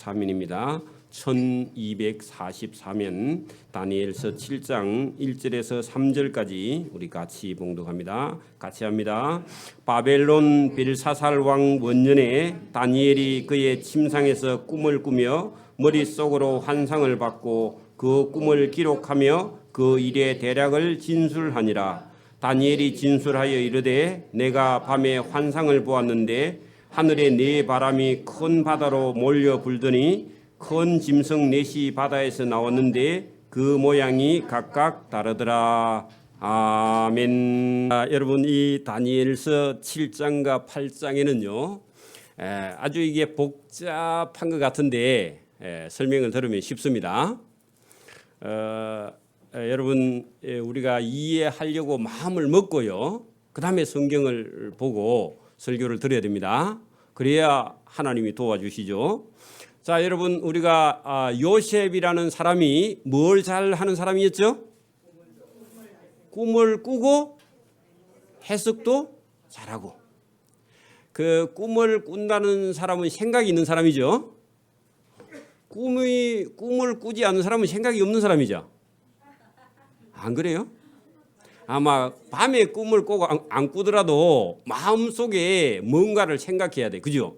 4면입니다. 1244면 다니엘서 7장 1절에서 3절까지 우리 같이 봉독합니다. 같이 합니다. 바벨론 벨사살 왕 원년에 다니엘이 그의 침상에서 꿈을 꾸며 머릿속으로 환상을 받고 그 꿈을 기록하며 그 일의 대략을 진술하니라. 다니엘이 진술하여 이르되 내가 밤에 환상을 보았는데 하늘에 네 바람이 큰 바다로 몰려 불더니 큰 짐승 넷이 바다에서 나왔는데 그 모양이 각각 다르더라. 아멘. 여러분, 이 다니엘서 7장과 8장에는요 아주 이게 복잡한 것 같은데 설명을 들으면 쉽습니다. 여러분, 우리가 이해하려고 마음을 먹고요, 그 다음에 성경을 보고 설교를 드려야 됩니다. 그래야 하나님이 도와주시죠. 자, 여러분, 우리가 요셉이라는 사람이 뭘 잘하는 사람이었죠? 꿈을 꾸고 해석도 잘하고. 그 꿈을 꾼다는 사람은 생각이 있는 사람이죠. 꿈을 꾸지 않는 사람은 생각이 없는 사람이죠. 안 그래요? 아마 밤에 꿈을 꼭 안 꾸더라도 마음속에 뭔가를 생각해야 돼. 그죠?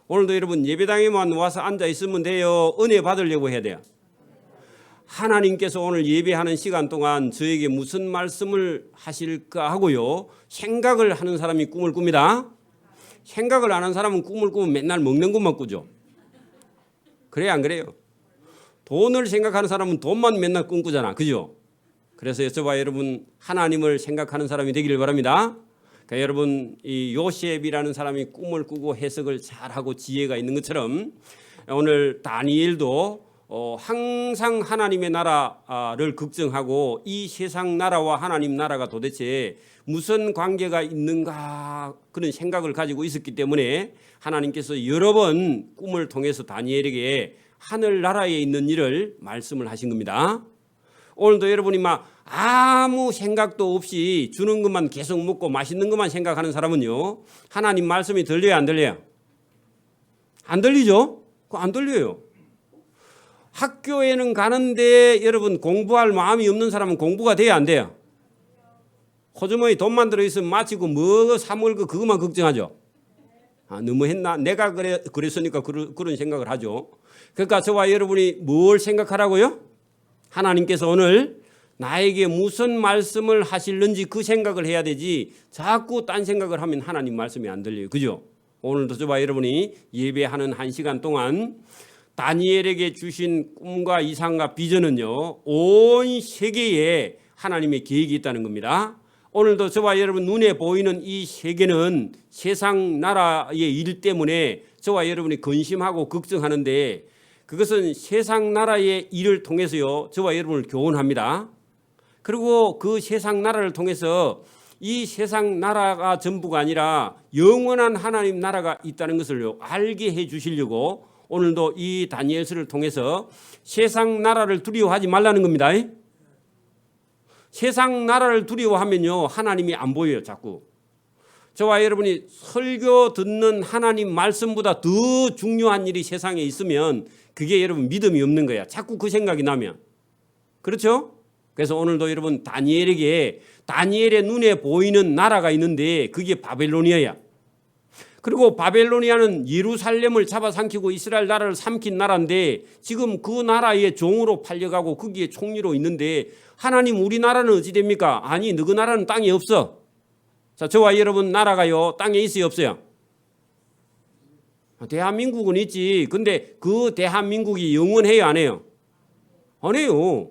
오늘도 여러분 예배당에만 와서 앉아 있으면 돼요? 은혜 받으려고 해야 돼요? 하나님께서 오늘 예배하는 시간 동안 저에게 무슨 말씀을 하실까 하고요, 생각을 하는 사람이 꿈을 꿉니다. 생각을 안 하는 사람은 꿈을 꾸면 맨날 먹는 것만 꾸죠. 그래요, 안 그래요? 돈을 생각하는 사람은 돈만 맨날 꿈꾸잖아. 그죠? 그래서 여쭤봐, 여러분, 하나님을 생각하는 사람이 되기를 바랍니다. 그러니까 여러분, 이 요셉이라는 사람이 꿈을 꾸고 해석을 잘하고 지혜가 있는 것처럼 오늘 다니엘도 항상 하나님의 나라를 걱정하고 이 세상 나라와 하나님 나라가 도대체 무슨 관계가 있는가 그런 생각을 가지고 있었기 때문에 하나님께서 여러 번 꿈을 통해서 다니엘에게 하늘나라에 있는 일을 말씀을 하신 겁니다. 오늘도 여러분이 막 아무 생각도 없이 주는 것만 계속 먹고 맛있는 것만 생각하는 사람은요, 하나님 말씀이 들려요, 안 들려요? 안 들리죠? 그거 안 들려요. 학교에는 가는데 여러분 공부할 마음이 없는 사람은 공부가 돼야 안 돼요? 호주머니 돈만 들어있으면 마치고 뭐 사 먹을 그것만 걱정하죠. 너무 했나? 내가 그랬으니까 그런 생각을 하죠. 그러니까 저와 여러분이 뭘 생각하라고요? 하나님께서 오늘 나에게 무슨 말씀을 하실는지 그 생각을 해야 되지, 자꾸 딴 생각을 하면 하나님 말씀이 안 들려요. 그죠? 오늘도 저와 여러분이 예배하는 한 시간 동안 다니엘에게 주신 꿈과 이상과 비전은요, 온 세계에 하나님의 계획이 있다는 겁니다. 오늘도 저와 여러분 눈에 보이는 이 세계는 세상 나라의 일 때문에 저와 여러분이 근심하고 걱정하는데, 그것은 세상 나라의 일을 통해서요, 저와 여러분을 교훈합니다. 그리고 그 세상 나라를 통해서 이 세상 나라가 전부가 아니라 영원한 하나님 나라가 있다는 것을 알게 해 주시려고 오늘도 이 다니엘서를 통해서 세상 나라를 두려워하지 말라는 겁니다. 세상 나라를 두려워하면요, 하나님이 안 보여요, 자꾸. 저와 여러분이 설교 듣는 하나님 말씀보다 더 중요한 일이 세상에 있으면 그게 여러분 믿음이 없는 거야. 자꾸 그 생각이 나면. 그렇죠? 그래서 오늘도 여러분 다니엘에게 다니엘의 눈에 보이는 나라가 있는데 그게 바벨로니아야. 그리고 바벨로니아는 예루살렘을 잡아삼키고 이스라엘 나라를 삼킨 나라인데 지금 그 나라의 종으로 팔려가고 거기에 총리로 있는데, 하나님 우리나라는 어찌 됩니까? 아니, 너희 나라는 땅에 없어. 자, 저와 여러분 나라가요, 땅에 있어요, 없어요? 대한민국은 있지. 근데 그 대한민국이 영원해요, 안 해요? 안 해요.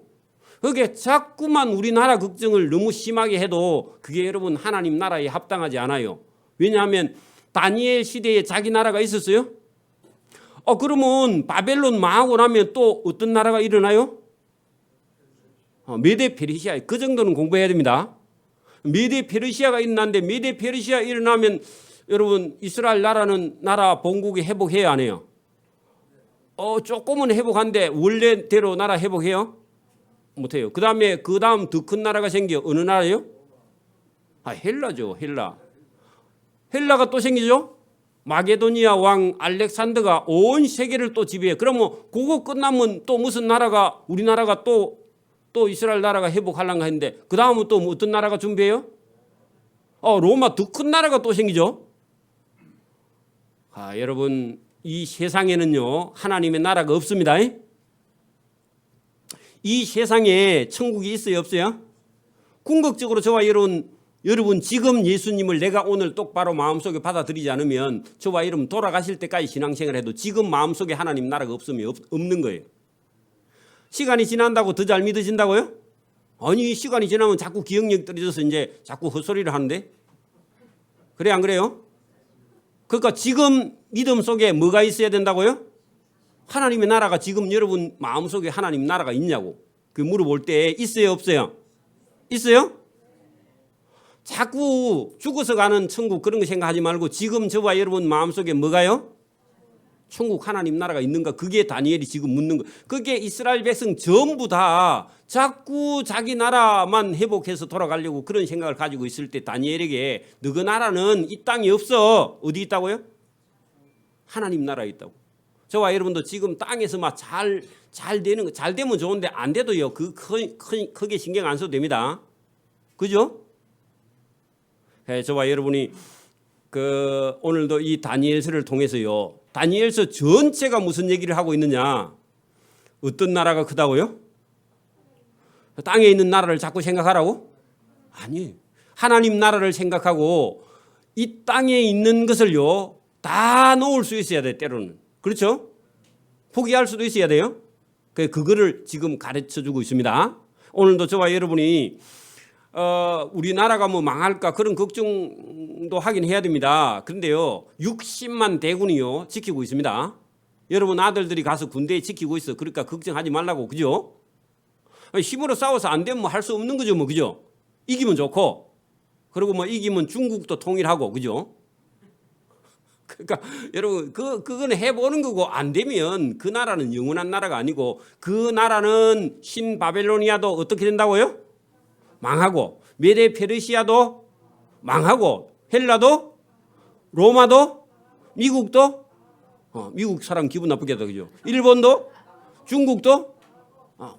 그게 자꾸만 우리나라 걱정을 너무 심하게 해도 그게 여러분 하나님 나라에 합당하지 않아요. 왜냐하면 다니엘 시대에 자기 나라가 있었어요? 그러면 바벨론 망하고 나면 또 어떤 나라가 일어나요? 메데 페르시아. 그 정도는 공부해야 됩니다. 메데 페르시아가 일어났는데 메데 페르시아 일어나면 여러분 이스라엘 나라는 나라 본국이 회복해야 안 해요? 조금은 회복한데 원래대로 나라 회복해요? 못해요. 그 다음 더 큰 나라가 생겨. 어느 나라요? 헬라죠, 헬라. 헬라가 또 생기죠? 마게도니아 왕 알렉산더가 온 세계를 또 지배해. 그러면 그거 끝나면 또 무슨 나라가 우리나라가 또 이스라엘 나라가 회복하려고 했는데 그 다음은 또 어떤 나라가 준비해요? 로마 더 큰 나라가 또 생기죠. 여러분 이 세상에는요 하나님의 나라가 없습니다. 이 세상에 천국이 있어요 없어요? 궁극적으로 저와 여러분 지금 예수님을 내가 오늘 똑바로 마음속에 받아들이지 않으면 저와 여러분 돌아가실 때까지 신앙생활을 해도 지금 마음속에 하나님 나라가 없으면 없는 거예요. 시간이 지난다고 더 잘 믿어진다고요? 아니 시간이 지나면 자꾸 기억력이 떨어져서 이제 자꾸 헛소리를 하는데 그래 안 그래요? 그러니까 지금 믿음 속에 뭐가 있어야 된다고요? 하나님의 나라가 지금 여러분 마음속에 하나님 나라가 있냐고 그 물어볼 때 있어요 없어요? 있어요? 자꾸 죽어서 가는 천국 그런 거 생각하지 말고 지금 저와 여러분 마음속에 뭐가요? 천국 하나님 나라가 있는가? 그게 다니엘이 지금 묻는 거. 그게 이스라엘 백성 전부 다 자꾸 자기 나라만 회복해서 돌아가려고 그런 생각을 가지고 있을 때 다니엘에게 너그 나라는 이 땅에 없어. 어디 있다고요? 하나님 나라에 있다고. 저와 여러분도 지금 땅에서 막 잘 되는 거, 잘 되면 좋은데 안 돼도요. 크게 신경 안 써도 됩니다. 그죠? 저와 여러분이 오늘도 이 다니엘서를 통해서요. 다니엘서 전체가 무슨 얘기를 하고 있느냐? 어떤 나라가 크다고요? 땅에 있는 나라를 자꾸 생각하라고? 아니, 하나님 나라를 생각하고 이 땅에 있는 것을요 다 놓을 수 있어야 돼. 때로는 그렇죠? 포기할 수도 있어야 돼요. 그거를 지금 가르쳐주고 있습니다. 오늘도 저와 여러분이 우리나라가 뭐 망할까 그런 걱정도 하긴 해야 됩니다. 그런데요 60만 대군이요 지키고 있습니다. 여러분 아들들이 가서 군대에 지키고 있어. 그러니까 걱정하지 말라고. 그죠? 힘으로 싸워서 안 되면 뭐 할 수 없는 거죠. 뭐 그죠? 이기면 좋고 그리고 뭐 이기면 중국도 통일하고. 그죠? 그러니까 여러분 그거는 해보는 거고 안 되면 그 나라는 영원한 나라가 아니고 그 나라는 신바벨로니아도 어떻게 된다고요? 망하고 메데 페르시아도 망하고 헬라도 로마도 미국도 미국 사람 기분 나쁘겠다. 그죠? 일본도 중국도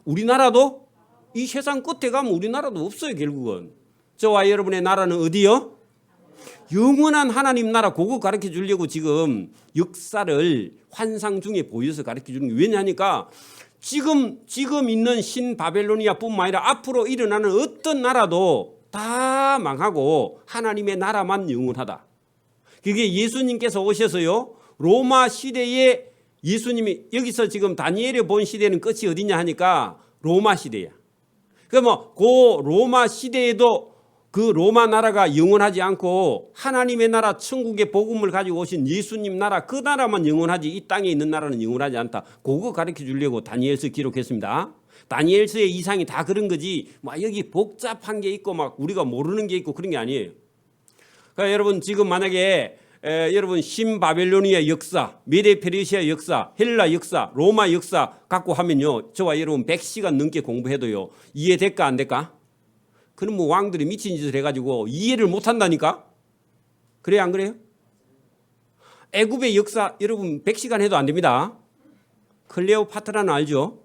우리나라도 이 세상 끝에 가면 우리나라도 없어요. 결국은 저와 여러분의 나라는 어디요? 영원한 하나님 나라. 그거 가르쳐 주려고 지금 역사를 환상 중에 보여서 가르쳐 주는 게 왜냐하니까 지금 있는 신바벨로니아뿐만 아니라 앞으로 일어나는 어떤 나라도 다 망하고 하나님의 나라만 영원하다. 그게 예수님께서 오셔서요 로마 시대에 예수님이 여기서 지금 다니엘이 본 시대는 끝이 어디냐 하니까 로마 시대야. 그러면 그 로마 시대에도 그 로마 나라가 영원하지 않고 하나님의 나라 천국의 복음을 가지고 오신 예수님 나라 그 나라만 영원하지 이 땅에 있는 나라는 영원하지 않다. 그거 가르쳐 주려고 다니엘서 기록했습니다. 다니엘서의 이상이 다 그런 거지 막 여기 복잡한 게 있고 막 우리가 모르는 게 있고 그런 게 아니에요. 그러니까 여러분 지금 만약에 여러분 신바벨로니아 역사, 메데 페르시아 역사, 헬라 역사, 로마 역사 갖고 하면요 저와 여러분 100시간 넘게 공부해도요 이해될까 안 될까? 그럼 뭐 왕들이 미친 짓을 해가지고 이해를 못한다니까? 그래요 안 그래요? 애굽의 역사 여러분 100시간 해도 안 됩니다. 클레오파트라는 알죠?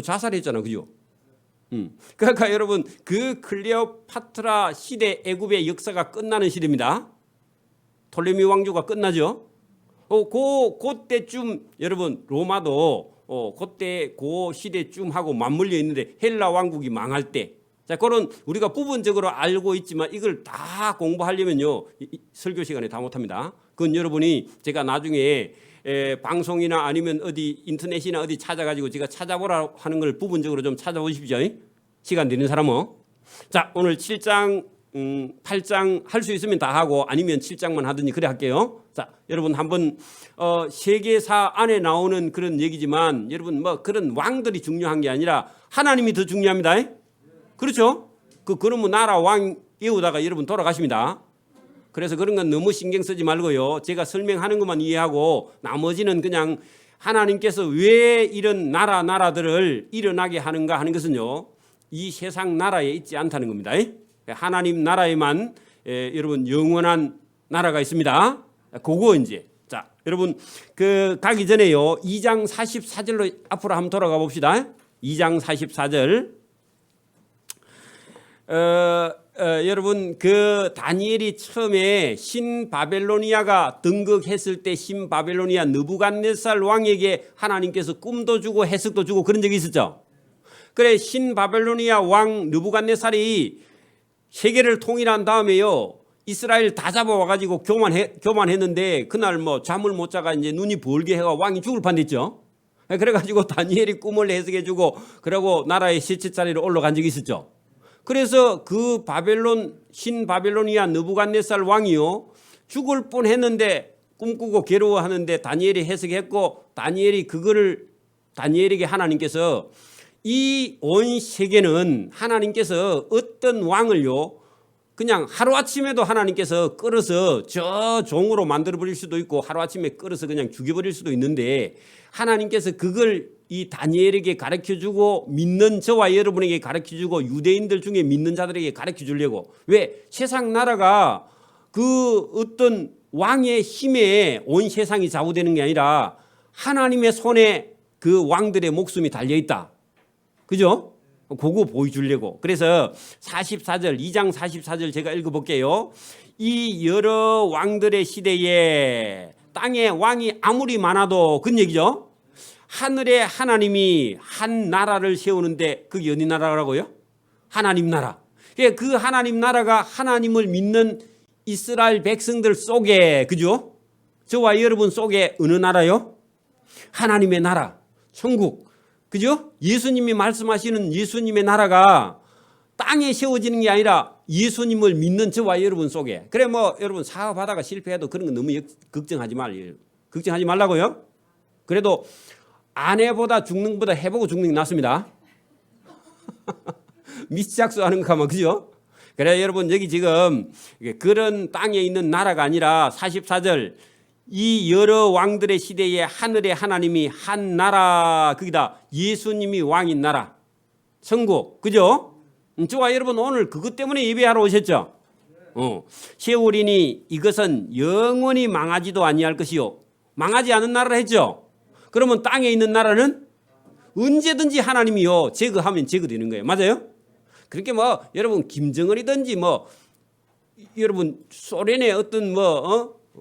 자살했잖아. 그죠? 그러니까 여러분 그 클레오파트라 시대 애굽의 역사가 끝나는 시대입니다. 톨레미 왕조가 끝나죠. 그때쯤 여러분 로마도 그때 그 시대쯤 하고 맞물려 있는데 헬라 왕국이 망할 때 자, 그런 우리가 부분적으로 알고 있지만 이걸 다 공부하려면요 설교 시간에 다 못합니다. 그건 여러분이 제가 나중에 방송이나 아니면 어디 인터넷이나 어디 찾아가지고 제가 찾아보라 하는 걸 부분적으로 좀 찾아보십시오. 시간 되는 사람은. 자, 오늘 7장 8장 할 수 있으면 다 하고 아니면 7장만 하든지 그래 할게요. 자, 여러분 한번 세계사 안에 나오는 그런 얘기지만 여러분 뭐 그런 왕들이 중요한 게 아니라 하나님이 더 중요합니다. 그렇죠? 그러면 나라 왕 외우다가 여러분 돌아가십니다. 그래서 그런 건 너무 신경 쓰지 말고요. 제가 설명하는 것만 이해하고 나머지는 그냥 하나님께서 왜 이런 나라들을 일어나게 하는가 하는 것은요. 이 세상 나라에 있지 않다는 겁니다. 하나님 나라에만 여러분 영원한 나라가 있습니다. 그거 이제 자 여러분 그 가기 전에요 2장 44절로 앞으로 한번 돌아가 봅시다. 2장 44절. 여러분 그 다니엘이 처음에 신바벨로니아가 등극했을 때 신바벨로니아 느부갓네살 왕에게 하나님께서 꿈도 주고 해석도 주고 그런 적이 있었죠. 그래 신바벨로니아 왕 느부갓네살이 세계를 통일한 다음에요 이스라엘 다 잡아와 가지고 교만했는데 그날 뭐 잠을 못 자가 이제 눈이 벌게 해가 왕이 죽을 판됐죠. 그래 가지고 다니엘이 꿈을 해석해 주고 그러고 나라의 셋째 자리로 올라간 적이 있었죠. 그래서 그 신바벨로니아 느부갓네살 왕이요 죽을 뻔했는데 꿈꾸고 괴로워하는데 다니엘이 해석했고 다니엘이 그거를 다니엘에게 하나님께서 이 온 세계는 하나님께서 어떤 왕을요 그냥 하루아침에도 하나님께서 끌어서 저 종으로 만들어버릴 수도 있고 하루아침에 끌어서 그냥 죽여버릴 수도 있는데 하나님께서 그걸 이 다니엘에게 가르쳐주고 믿는 저와 여러분에게 가르쳐주고 유대인들 중에 믿는 자들에게 가르쳐주려고. 왜? 세상 나라가 그 어떤 왕의 힘에 온 세상이 좌우되는 게 아니라 하나님의 손에 그 왕들의 목숨이 달려있다. 그죠? 그거 보여주려고. 그래서 44절 2장 44절 제가 읽어볼게요. 이 여러 왕들의 시대에 땅에 왕이 아무리 많아도 그런 얘기죠. 하늘에 하나님이 한 나라를 세우는데 그게 어디 나라라고요? 하나님 나라. 그 하나님 나라가 하나님을 믿는 이스라엘 백성들 속에 그죠? 저와 여러분 속에 어느 나라요? 하나님의 나라, 천국. 그죠? 예수님이 말씀하시는 예수님의 나라가 땅에 세워지는 게 아니라 예수님을 믿는 저와 여러분 속에. 그래 뭐 여러분 사업하다가 실패해도 그런 거 너무 걱정하지 말라고요. 그래도 아내보다 죽는 것보다 해보고 죽는 게 낫습니다. 미스작수하는 거 가면 그죠? 그래 여러분 여기 지금 그런 땅에 있는 나라가 아니라 44절 이 여러 왕들의 시대에 하늘의 하나님이 한 나라 거기다 예수님이 왕인 나라 천국 그죠? 저와 여러분 오늘 그것 때문에 예배하러 오셨죠? 세월이니 이것은 영원히 망하지도 아니할 것이요 망하지 않은 나라라 했죠? 그러면 땅에 있는 나라는 언제든지 하나님이요 제거하면 제거되는 거예요. 맞아요? 그렇게 뭐 여러분 김정은이든지 뭐 여러분 소련의 어떤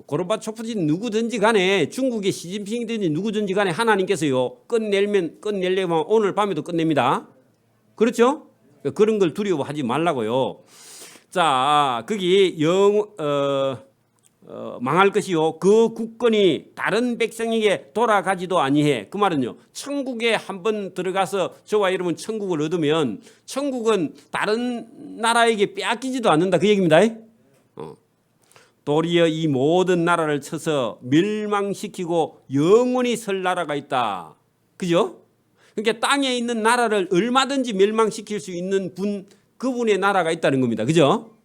고르바초프든지 누구든지 간에 중국의 시진핑이든지 누구든지 간에 하나님께서요 끝내려면 오늘 밤에도 끝냅니다. 그렇죠? 그런 걸 두려워하지 말라고요. 자 거기 망할 것이요 그 국권이 다른 백성에게 돌아가지도 아니해. 그 말은요 천국에 한번 들어가서 저와 여러분 천국을 얻으면 천국은 다른 나라에게 빼앗기지도 않는다 그 얘기입니다. 도리어 이 모든 나라를 쳐서 멸망시키고 영원히 설 나라가 있다. 그죠? 그러니까 땅에 있는 나라를 얼마든지 멸망시킬 수 있는 그분의 나라가 있다는 겁니다. 그죠?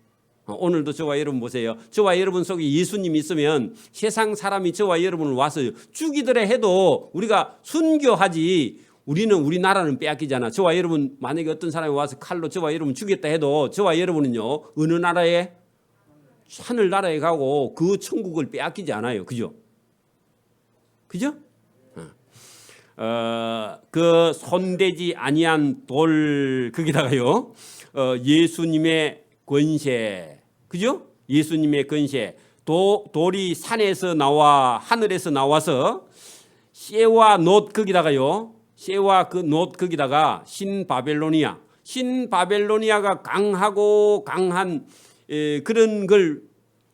오늘도 저와 여러분 보세요. 저와 여러분 속에 예수님이 있으면 세상 사람이 저와 여러분을 와서 죽이더라 해도 우리가 순교하지 우리는 우리 나라는 빼앗기잖아. 저와 여러분 만약에 어떤 사람이 와서 칼로 저와 여러분 죽였다 해도 저와 여러분은요 어느 나라에 하늘나라에 가고 그 천국을 빼앗기지 않아요. 그죠? 그죠? 그 손대지 아니한 돌 거기다가요 예수님의 권세 그죠? 예수님의 권세 돌이 산에서 나와 하늘에서 나와서 쇠와 놋 거기다가요 쇠와 그 놋 거기다가 신바벨로니아가 강하고 강한 그런 걸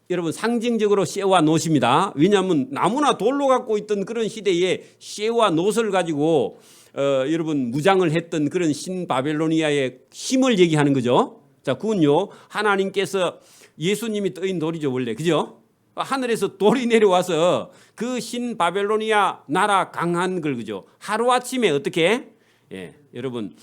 여러분 상징적으로 쇠와 놋입니다. 왜냐하면 나무나 돌로 갖고 있던 그런 시대에 쇠와 놋을 가지고 여러분 무장을 했던 그런 신바벨로니아의 힘을 얘기하는 거죠. 자, 그건요 하나님께서 예수님이 떠인 돌이죠 원래 그죠? 하늘에서 돌이 내려와서 그 신바벨로니아 나라 강한 걸 그죠? 하루아침에 어떻게? 여러분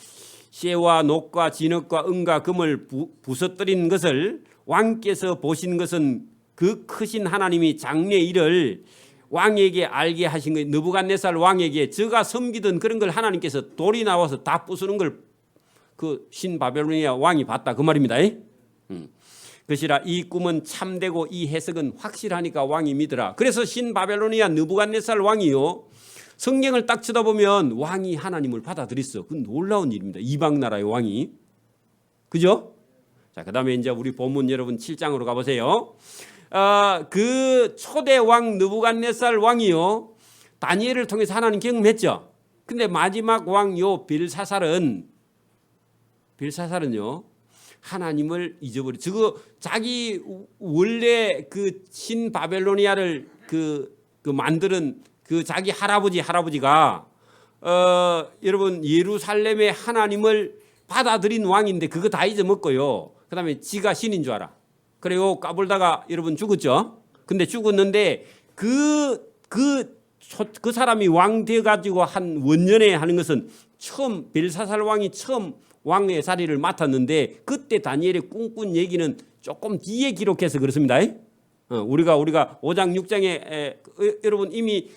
쇠와 놋과 진흙과 은과 금을 부서뜨린 것을 왕께서 보신 것은 그 크신 하나님이 장래 일을 왕에게 알게 하신 거예요. 느부갓네살 왕에게 저가 섬기던 그런 걸 하나님께서 돌이 나와서 다 부수는 걸 그 신바벨로니아 왕이 봤다 그 말입니다. 것이라. 이 꿈은 참되고 이 해석은 확실하니까 왕이 믿으라. 그래서 신바벨로니아 느부갓네살 왕이요, 성경을 딱 쳐다보면 왕이 하나님을 받아들였어. 그건 놀라운 일입니다. 이방 나라의 왕이. 그죠? 자, 그다음에 이제 우리 본문 여러분 7장으로 가보세요. 그 초대 왕 느부갓네살 왕이요, 다니엘을 통해서 하나님 경험했죠. 근데 마지막 왕 요 빌사살은요 하나님을 잊어버려. 저거 자기 원래 그 신바벨로니아를 그 만드는 그 자기 할아버지가 여러분 예루살렘의 하나님을 받아들인 왕인데 그거 다 잊어먹고요. 그다음에 지가 신인 줄 알아. 그래요 까불다가 여러분 죽었죠. 근데 죽었는데 그 사람이 왕 돼 가지고 한 원년에 하는 것은 처음 벨사살 왕이 처음 왕의 자리를 맡았는데 그때 다니엘의 꿈꾼 얘기는 조금 뒤에 기록해서 그렇습니다. 우리가 5장 6장에 여러분 이미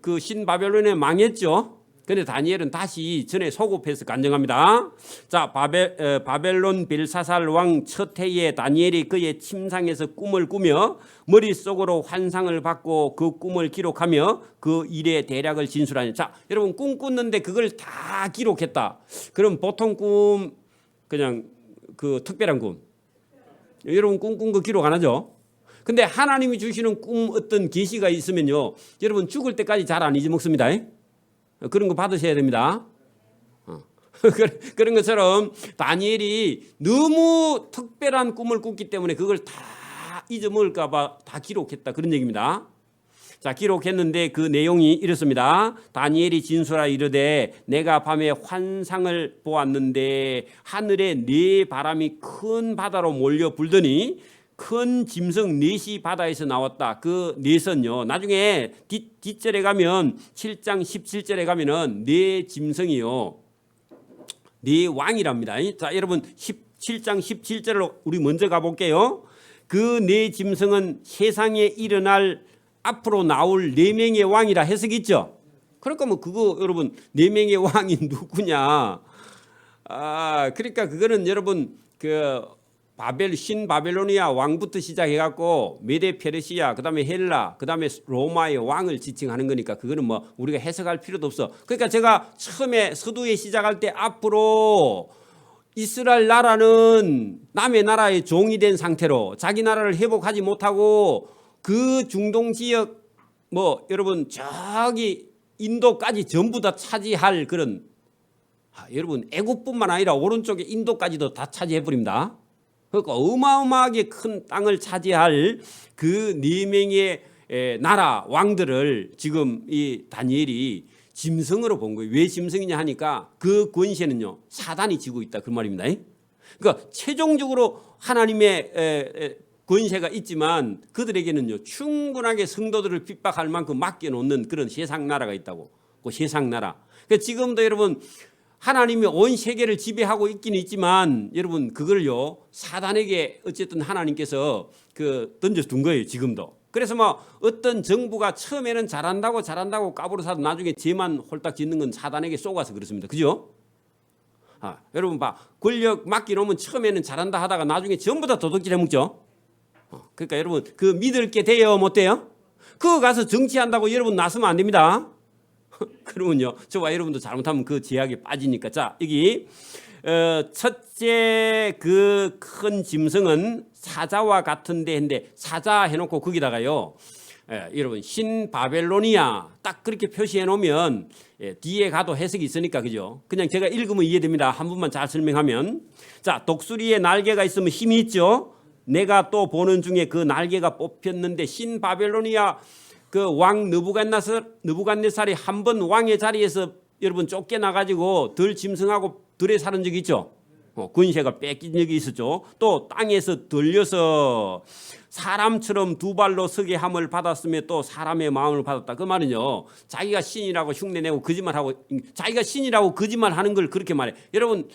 그 신바벨론에 망했죠. 그런데 다니엘은 다시 전에 소급해서 간증합니다. 자, 바벨론 벨사살 왕 첫 해에 다니엘이 그의 침상에서 꿈을 꾸며 머릿속으로 환상을 받고 그 꿈을 기록하며 그 일의 대략을 진술하니. 자, 여러분 꿈 꿨는데 그걸 다 기록했다. 그럼 보통 꿈 그냥 그 특별한 꿈. 여러분 꿈 꾼 거 기록 안 하죠? 근데 하나님이 주시는 꿈 어떤 계시가 있으면요, 여러분 죽을 때까지 잘 안 잊어먹습니다. 그런 거 받으셔야 됩니다. 그런 것처럼 다니엘이 너무 특별한 꿈을 꿨기 때문에 그걸 다 잊어먹을까 봐 다 기록했다, 그런 얘기입니다. 자, 기록했는데 그 내용이 이렇습니다. 다니엘이 진술하여 이르되 내가 밤에 환상을 보았는데 하늘에 네 바람이 큰 바다로 몰려 불더니 큰 짐승 넷이 바다에서 나왔다. 그 넷은요, 나중에 뒷절에 가면 7장 17절에 가면은 네 짐승이요, 네 왕이랍니다. 자, 여러분 17장 17절로 우리 먼저 가볼게요. 그 네 짐승은 세상에 일어날 앞으로 나올 네 명의 왕이라 해석이 있죠. 그러니까 뭐 그거 여러분 네 명의 왕이 누구냐? 그러니까 그거는 여러분 그 신바벨로니아 왕부터 시작해갖고 메데 페르시아, 그다음에 헬라, 그다음에 로마의 왕을 지칭하는 거니까 그거는 뭐 우리가 해석할 필요도 없어. 그러니까 제가 처음에 서두에 시작할 때 앞으로 이스라엘 나라는 남의 나라의 종이 된 상태로 자기 나라를 회복하지 못하고 그 중동 지역 뭐 여러분 저기 인도까지 전부 다 차지할 그런, 여러분 애국뿐만 아니라 오른쪽에 인도까지도 다 차지해 버립니다. 그러니까 어마어마하게 큰 땅을 차지할 그 네 명의 나라 왕들을 지금 이 다니엘이 짐승으로 본 거예요. 왜 짐승이냐 하니까 그 권세는요 사단이 지고 있다, 그 말입니다. 그러니까 최종적으로 하나님의 권세가 있지만 그들에게는요 충분하게 성도들을 핍박할 만큼 맡겨놓는 그런 세상 나라가 있다고. 그 세상 나라. 그러니까 지금도 여러분 하나님이 온 세계를 지배하고 있긴 있지만 여러분 그걸요 사단에게 어쨌든 하나님께서 그 던져둔 거예요 지금도. 그래서 뭐 어떤 정부가 처음에는 잘한다고 까부러사도 나중에 죄만 홀딱 짓는 건 사단에게 쏘가서 그렇습니다. 그죠? 여러분 봐, 권력 맡겨놓으면 처음에는 잘한다 하다가 나중에 전부 다 도둑질 해먹죠. 그러니까 여러분 그 믿을 게 돼요 못 돼요? 그거 가서 정치한다고 여러분 나서면 안 됩니다. 그러면요 저와 여러분도 잘못하면 그 제약에 빠지니까. 자, 여기 첫째 그 큰 짐승은 사자와 같은데 했는데 사자 해놓고 거기다가요 여러분 신바벨로니아 딱 그렇게 표시해 놓으면 뒤에 가도 해석이 있으니까 그죠? 그냥 제가 읽으면 이해됩니다. 한 번만 잘 설명하면. 자, 독수리에 날개가 있으면 힘이 있죠. 내가 또 보는 중에 그 날개가 뽑혔는데 신바벨로니아 그 왕 느부갓네살이 한 번 왕의 자리에서 여러분 쫓겨나가지고 덜 짐승하고 들에 사는 적이 있죠. 권세가 뺏긴 적이 있었죠. 또 땅에서 들려서 사람처럼 두 발로 서게 함을 받았으며 또 사람의 마음을 받았다. 그 말은요 자기가 신이라고 흉내내고 거짓말하고 자기가 신이라고 거짓말하는 걸 그렇게 말해. 여러분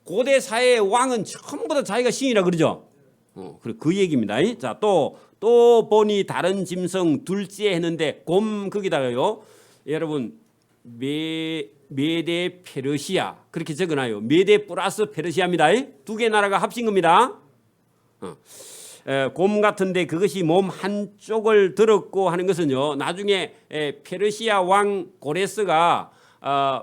고대 사회의 왕은 전부 다 자기가 신이라 그러죠. 그 얘기입니다. 자, 또 보니 다른 짐승 둘째 했는데 곰 거기다가요 여러분 메데 페르시아 그렇게 적어놔요. 메데 플러스 페르시아입니다. 두 개 나라가 합친 겁니다. 곰 같은데 그것이 몸 한쪽을 들었고 하는 것은요. 나중에 페르시아 왕 고레스가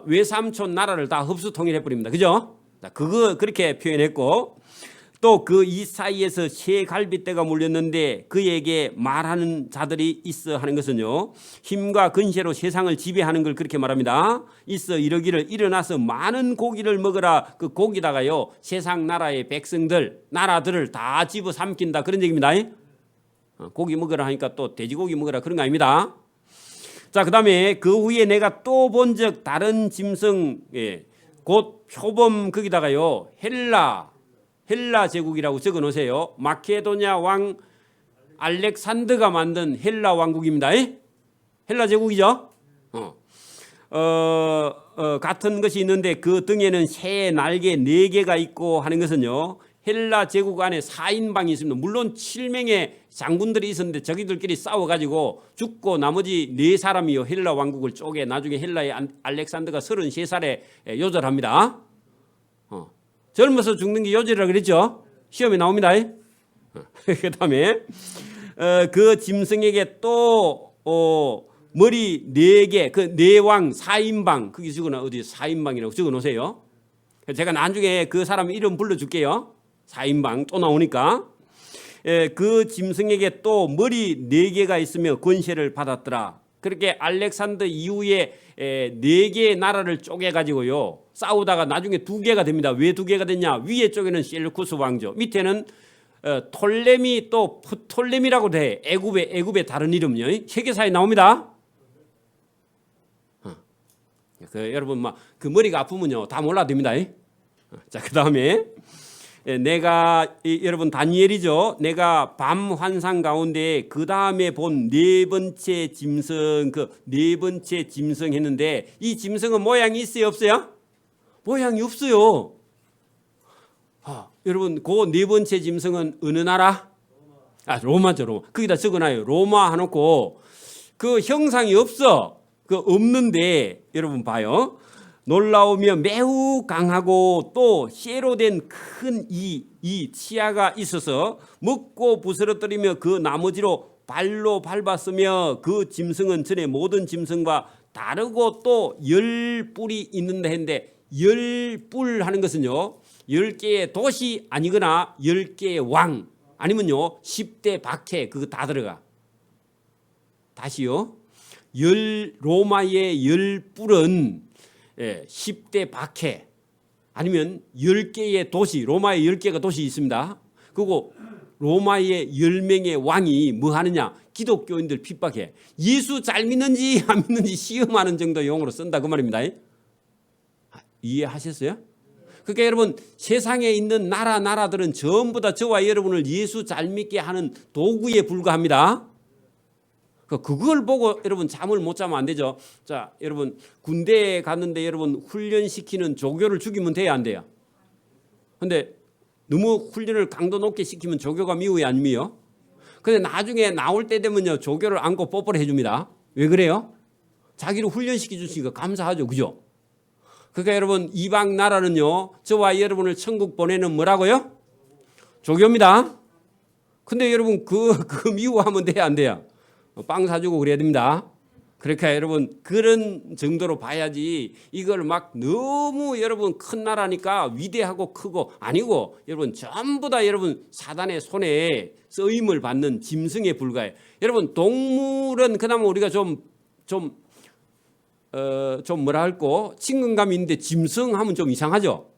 외삼촌 나라를 다 흡수 통일해 버립니다. 그죠? 그거 그렇게 표현했고 또 그 이 사이에서 새 갈빗대가 물렸는데 그에게 말하는 자들이 있어 하는 것은요. 힘과 근세로 세상을 지배하는 걸 그렇게 말합니다. 있어 이러기를 일어나서 많은 고기를 먹으라. 그 고기다가요. 세상 나라의 백성들 나라들을 다 집어 삼킨다 그런 얘기입니다. 고기 먹으라 하니까 또 돼지고기 먹으라 그런 거 아닙니다. 자, 그다음에 그 후에 내가 또 본즉 다른 짐승 곧 표범 거기다가요. 헬라 제국이라고 적어 놓으세요. 마케도냐 왕 알렉산더가 만든 헬라 왕국입니다. 헬라 제국이죠. 같은 것이 있는데 그 등에는 새 날개 4개가 있고 하는 것은요. 헬라 제국 안에 4인방이 있습니다. 물론 7명의 장군들이 있었는데 저기들끼리 싸워가지고 죽고 나머지 4사람이요. 헬라 왕국을 쪼개 나중에 헬라의 알렉산더가 33살에 요절합니다. 젊어서 죽는 게 요절이라 그랬죠. 시험에 나옵니다. 그 다음에 그 짐승에게 또 머리 4개 그 4왕 4인방 거기 적어놔 어디 4인방이라고 적어놓으세요. 제가 나중에 그 사람 이름 불러줄게요. 4인방 또 나오니까 그 짐승에게 또 머리 4개가 있으며 권세를 받았더라. 그렇게 알렉산더 이후에 4개의 나라를 쪼개가지고요. 싸우다가 나중에 2개가 됩니다. 왜 2개가 됐냐? 위에 쪽에는 셀루쿠스 왕조, 밑에는 톨레미 또 프톨레미라고 돼. 애굽의 다른 이름이요. 세계사에 나옵니다. 여러분 막 그 머리가 아프면요 다 몰라도 됩니다. 자, 그 다음에 내가 여러분 다니엘이죠. 내가 밤 환상 가운데 그 다음에 본 4번째 짐승 그 4번째 짐승 했는데 이 짐승은 모양이 있어요 없어요? 모양이 없어요. 여러분 그 4번째 짐승은 어느 나라? 로마죠. 로마. 거기다 적어놔요. 로마 해놓고 그 형상이 없어. 그 없는데 여러분 봐요. 놀라우며 매우 강하고 또 쇠로 된 큰 이 치아가 있어서 먹고 부스러뜨리며 그 나머지로 발로 밟았으며 그 짐승은 전에 모든 짐승과 다르고 또 10뿔이 있는다 했는데 10뿔 하는 것은요 10개의 도시 아니거나 10개의 왕 아니면요 10대 박해 그거 다 들어가. 다시요. 로마의 10뿔은 10대 박해 아니면 10개의 도시 로마의 10개가 도시 있습니다. 그리고 로마의 10명의 왕이 뭐 하느냐 기독교인들 핍박해. 예수 잘 믿는지 안 믿는지 시험하는 정도 용어로 쓴다 그 말입니다. 이해하셨어요? 그러니까 여러분 세상에 있는 나라들은 전부 다 저와 여러분을 예수 잘 믿게 하는 도구에 불과합니다. 그걸 보고 여러분 잠을 못 자면 안 되죠. 자, 여러분 군대에 갔는데 여러분 훈련시키는 조교를 죽이면 돼야 안 돼요? 근데 너무 훈련을 강도 높게 시키면 조교가 미워요 안 미워요? 근데 나중에 나올 때 되면요 조교를 안고 뽀뽀를 해줍니다. 왜 그래요? 자기를 훈련시켜 주시니까 감사하죠. 그죠? 그러니까 여러분 이방 나라는요 저와 여러분을 천국 보내는 뭐라고요? 조교입니다. 근데 여러분 그 미워하면 돼야 안 돼요? 빵 사주고 그래야 됩니다. 그러니까 여러분 그런 정도로 봐야지 이걸 막 너무 여러분 큰 나라니까 위대하고 크고 아니고 여러분 전부 다 여러분 사단의 손에 쓰임을 받는 짐승에 불과해. 여러분 동물은 그나마 우리가 좀 뭐라 할까 친근감이 있는데 짐승 하면 좀 이상하죠.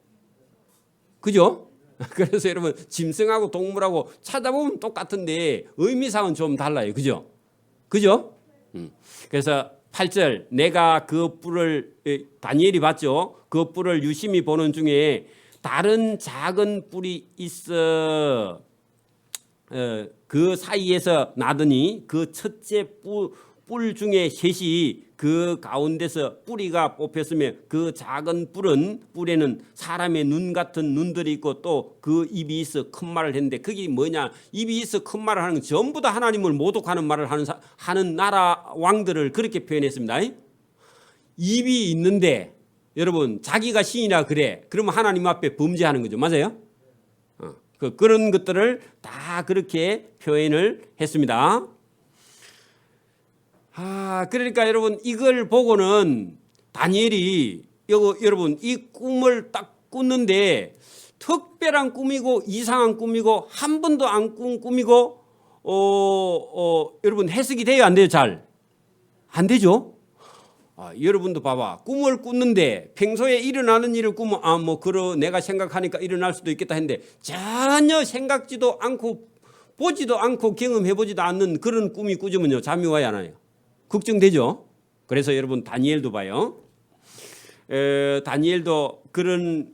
그죠? 그래서 여러분 짐승하고 동물하고 찾아보면 똑같은데 의미상은 좀 달라요. 그죠? 그죠? 그래서 8절 내가 그 뿔을 다니엘이 봤죠. 그 뿔을 유심히 보는 중에 다른 작은 뿔이 있어 그 사이에서 나더니 그 첫째 뿔 중에 셋이 그 가운데서 뿌리가 뽑혔으며 그 작은 뿔에는 사람의 눈 같은 눈들이 있고 또 그 입이 있어 큰 말을 했는데 그게 뭐냐 입이 있어 큰 말을 하는 건 전부 다 하나님을 모독하는 말을 하는 나라 왕들을 그렇게 표현했습니다. 입이 있는데 여러분 자기가 신이라 그래 그러면 하나님 앞에 범죄하는 거죠. 맞아요? 그런 것들을 다 그렇게 표현을 했습니다. 그러니까 여러분 이걸 보고는 다니엘이 여러분 이 꿈을 딱 꿨는데 특별한 꿈이고 이상한 꿈이고 한 번도 안 꾼 꿈이고 여러분 해석이 돼요, 안 돼요? 잘 안 되죠. 여러분도 봐봐, 꿈을 꿨는데 평소에 일어나는 일을 꾸면 내가 생각하니까 일어날 수도 있겠다 했는데 전혀 생각지도 않고 보지도 않고 경험해보지도 않는 그런 꿈이 꾸지면요 잠이 와야 하나요? 걱정되죠. 그래서 여러분 다니엘도 봐요. 다니엘도 그런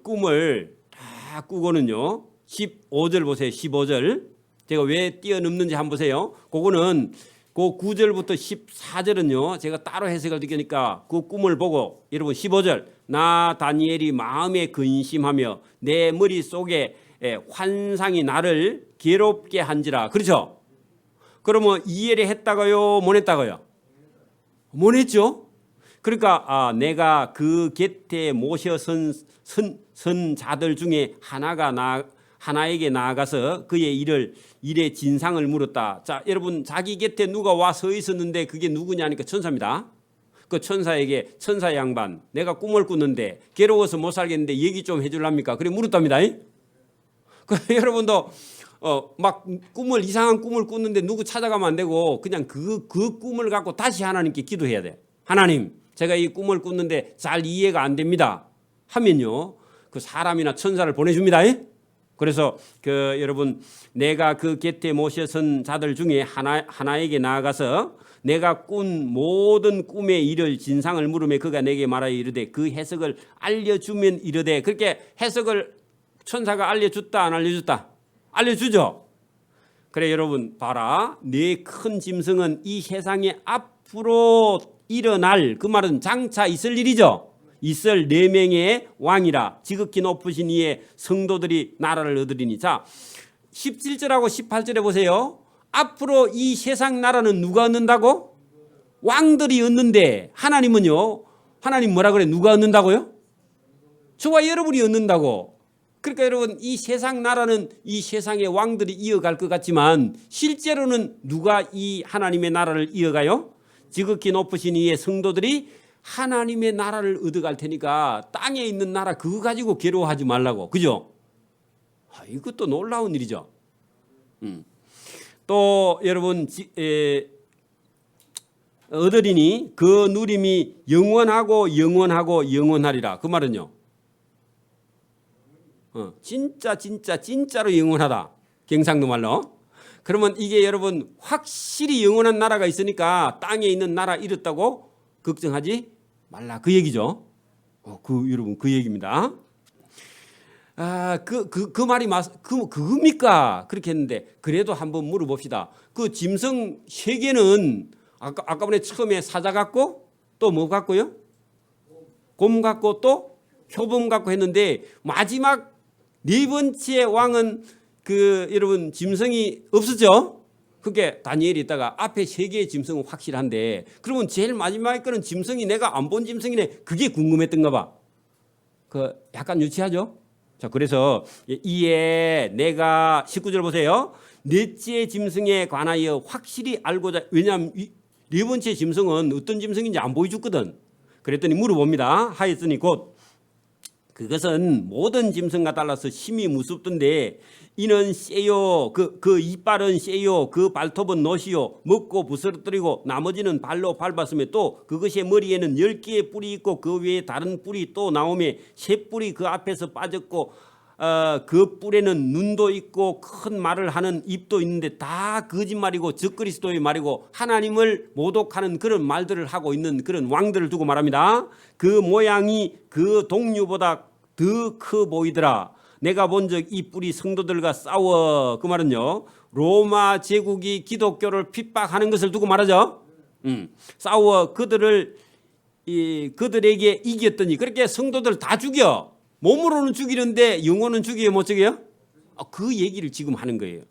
꿈을 다 꾸고는요 15절 보세요. 15절 제가 왜 뛰어넘는지 한번 보세요. 그거는 그 9절부터 14절은요 제가 따로 해석을 드리니까 그 꿈을 보고 여러분 15절 나 다니엘이 마음에 근심하며 내 머릿속에 환상이 나를 괴롭게 한지라. 그렇죠? 그러면 이해를 했다고요? 못 했다고요? 못 했죠? 그러니까 내가 그 곁에 모셔 선 자들 중에 하나에게 나아가서 그의 일의 진상을 물었다. 자, 여러분 자기 곁에 누가 와 서 있었는데 그게 누구냐 하니까 천사입니다. 그 천사에게 천사 양반 내가 꿈을 꿨는데 괴로워서 못 살겠는데 얘기 좀 해줄랍니까? 그래 물었답니다. 그 여러분도 막 이상한 꿈을 꿨는데 누구 찾아가면 안 되고 그냥 그 꿈을 갖고 다시 하나님께 기도해야 돼. 하나님 제가 이 꿈을 꿨는데 잘 이해가 안 됩니다 하면요 그 사람이나 천사를 보내줍니다. 그래서 여러분 내가 그 곁에 모셔 선 자들 중에 하나에게 나아가서 내가 꾼 모든 꿈의 일을 진상을 물으며 그가 내게 말하여 이르되 그 해석을 알려주면 이르되. 그렇게 해석을 천사가 알려줬다 안 알려줬다? 알려주죠. 그래 여러분 봐라, 네 큰 짐승은 이 세상에 앞으로 일어날, 그 말은 장차 있을 일이죠. 있을 4명의 왕이라 지극히 높으신 이의 성도들이 나라를 얻으리니. 자 17절하고 18절에 보세요. 앞으로 이 세상 나라는 누가 얻는다고? 왕들이 얻는데 하나님은요, 하나님 뭐라 그래? 누가 얻는다고요? 저와 여러분이 얻는다고. 그러니까 여러분 이 세상 나라는 이 세상의 왕들이 이어갈 것 같지만 실제로는 누가 이 하나님의 나라를 이어가요? 지극히 높으신 이의 성도들이 하나님의 나라를 얻어갈 테니까 땅에 있는 나라 그거 가지고 괴로워하지 말라고. 그죠? 이것도 놀라운 일이죠. 또 여러분 얻으리니 그 누림이 영원하고 영원하고 영원하리라. 그 말은요 진짜로 영원하다. 경상도 말로. 그러면 이게 여러분 확실히 영원한 나라가 있으니까 땅에 있는 나라 잃었다고 걱정하지 말라. 그 얘기죠. 여러분 그 얘기입니다. 그 말이 그겁니까? 그렇게 했는데 그래도 한번 물어봅시다. 그 짐승 3개는 아까 전에 처음에 사자 같고 또 뭐 같고요? 곰 같고 또 표범 같고 했는데 마지막 4번째 왕은 여러분 짐승이 없었죠? 그게 다니엘이 있다가 앞에 3개의 짐승은 확실한데 그러면 제일 마지막에 거는 짐승이 내가 안 본 짐승이네. 그게 궁금했던가 봐. 약간 유치하죠? 자, 그래서 이에 내가 19절 보세요. 넷째 짐승에 관하여 확실히 알고자. 왜냐하면 4번째 짐승은 어떤 짐승인지 안 보여줬거든. 그랬더니 물어봅니다. 하였으니 곧 그것은 모든 짐승과 달라서 심히 무섭던데 이는 쎄요, 그 이빨은 쎄요, 그 발톱은 노시요, 먹고 부스러뜨리고 나머지는 발로 밟았으며 또 그것의 머리에는 10개의 뿔이 있고 그 외에 다른 뿔이 또 나오며 3뿔이 그 앞에서 빠졌고 그 뿔에는 눈도 있고 큰 말을 하는 입도 있는데 다 거짓말이고 적그리스도의 말이고 하나님을 모독하는 그런 말들을 하고 있는 그런 왕들을 두고 말합니다. 그 모양이 그 동류보다 더 커 보이더라. 내가 본 적 이 뿔이 성도들과 싸워. 그 말은요 로마 제국이 기독교를 핍박하는 것을 두고 말하죠. 싸워 그들에게 이겼더니. 그렇게 성도들 다 죽여. 몸으로는 죽이는데 영혼은 죽여요 못 죽여요? 그 얘기를 지금 하는 거예요.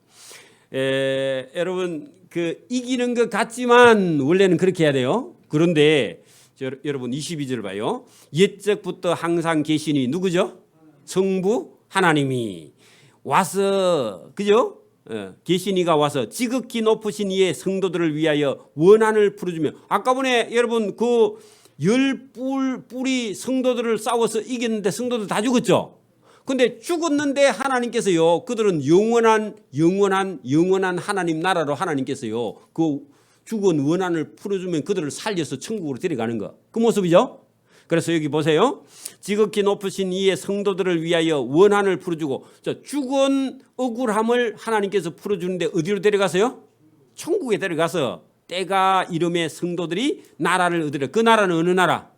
여러분 이기는 것 같지만 원래는 그렇게 해야 돼요. 그런데 여러분 22절 봐요. 옛적부터 항상 계시니 누구죠? 성부 하나님이 와서 그죠? 계시니가 와서 지극히 높으신 이의 성도들을 위하여 원한을 풀어주며 아까 전에 여러분 그 열 뿔이 성도들을 싸워서 이겼는데 성도들 다 죽었죠. 근데 죽었는데 하나님께서요 그들은 영원한 하나님 나라로 하나님께서요 그 죽은 원한을 풀어주면 그들을 살려서 천국으로 데려가는 거 그 모습이죠. 그래서 여기 보세요. 지극히 높으신 이의 성도들을 위하여 원한을 풀어주고 죽은 억울함을 하나님께서 풀어주는데 어디로 데려가서요? 천국에 데려가서 때가 이름의 성도들이 나라를 얻으려. 그 나라는 어느 나라?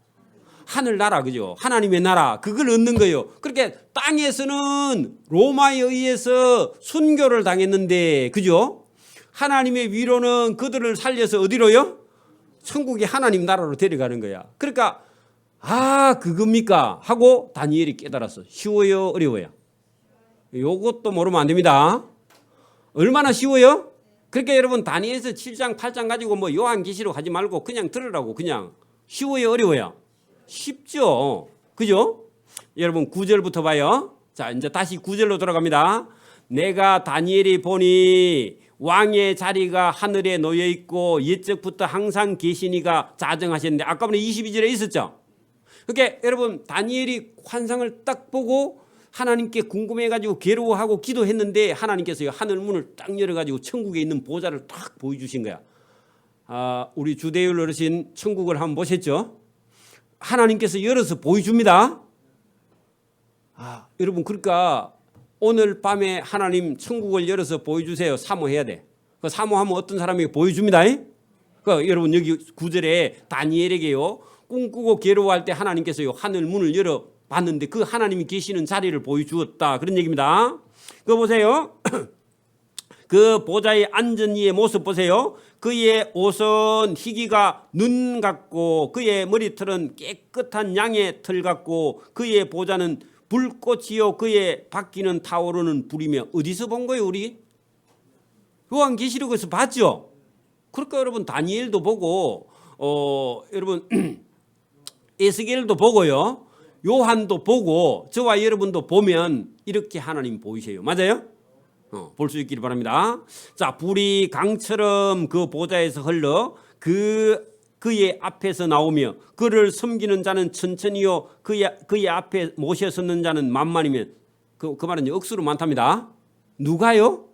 하늘나라 그죠? 하나님의 나라 그걸 얻는 거예요. 그렇게 땅에서는 로마에 의해서 순교를 당했는데 그죠? 하나님의 위로는 그들을 살려서 어디로요? 천국의 하나님 나라로 데려가는 거야. 그러니까 그겁니까? 하고 다니엘이 깨달았어. 쉬워요? 어려워요? 요것도 모르면 안 됩니다. 얼마나 쉬워요? 그러니까 여러분 다니엘서 7장 8장 가지고 뭐 요한계시록 하지 말고 그냥 들으라고. 그냥 쉬워요? 어려워요? 쉽죠. 그죠? 여러분 9절부터 봐요. 자 이제 다시 9절로 돌아갑니다. 내가 다니엘이 보니 왕의 자리가 하늘에 놓여 있고 옛적부터 항상 계시니가 자정하셨는데 아까 전에 22절에 있었죠. 그러니까 여러분 다니엘이 환상을 딱 보고 하나님께 궁금해가지고 괴로워하고 기도했는데 하나님께서 하늘 문을 딱 열어가지고 천국에 있는 보좌를 딱 보여주신 거야. 우리 주대율 어르신 천국을 한번 보셨죠? 하나님께서 열어서 보여줍니다. 여러분 그러니까 오늘 밤에 하나님 천국을 열어서 보여주세요. 사모해야 돼. 그 사모하면 어떤 사람에게 보여줍니다. 그러니까 여러분 여기 9절에 다니엘에게요. 꿈꾸고 괴로워할 때 하나님께서요 하늘 문을 열어 봤는데 그 하나님이 계시는 자리를 보여주었다. 그런 얘기입니다. 그거 보세요. 그 보좌에 앉은 이의 모습 보세요. 그의 옷은 희기가 눈 같고 그의 머리털은 깨끗한 양의 털 같고 그의 보좌는 불꽃이요 그의 바퀴는 타오르는 불이며. 어디서 본 거예요 우리? 요한계시록에서 봤죠. 그러니까 여러분 다니엘도 보고 여러분 에스겔도 보고요. 요한도 보고 저와 여러분도 보면 이렇게 하나님 보이세요. 맞아요? 볼 수 있기를 바랍니다. 자, 불이 강처럼 그 보좌에서 흘러 그의 앞에서 나오며 그를 섬기는 자는 천천히요 그의 앞에 모셔 섰는 자는 만만이면 그 말은 억수로 많답니다. 누가요?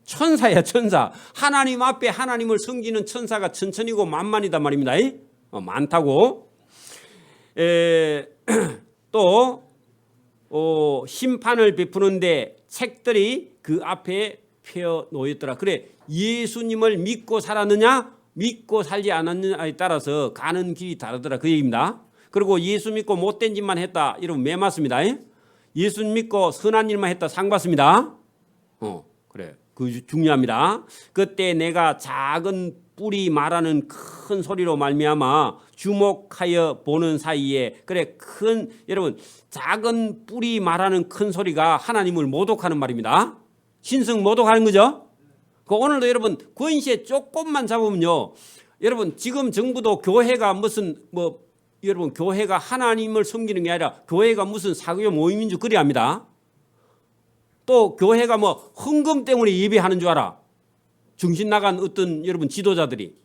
천사야 천사. 하나님 앞에 하나님을 섬기는 천사가 천천히고 만만이단 말입니다. 많다고. 또 심판을 베푸는데 책들이 그 앞에 펴 놓였더라. 그래 예수님을 믿고 살았느냐 믿고 살지 않았느냐에 따라서 가는 길이 다르더라. 그 얘기입니다. 그리고 예수 믿고 못된 짓만 했다 이러면 매 맞습니다. 예수 믿고 선한 일만 했다 상 받습니다. 그래 그 중요합니다. 그때 내가 작은 뿔이 말하는 큰 소리로 말미암아 주목하여 보는 사이에 그래 여러분 작은 뿔이 말하는 큰 소리가 하나님을 모독하는 말입니다. 신성 모독하는 거죠. 오늘도 여러분 권세 조금만 잡으면요. 여러분 지금 정부도 교회가 무슨 여러분 교회가 하나님을 섬기는 게 아니라 교회가 무슨 사교 모임인 줄 그리 합니다. 또 교회가 헌금 때문에 예배하는 줄 알아. 정신 나간 어떤 여러분 지도자들이.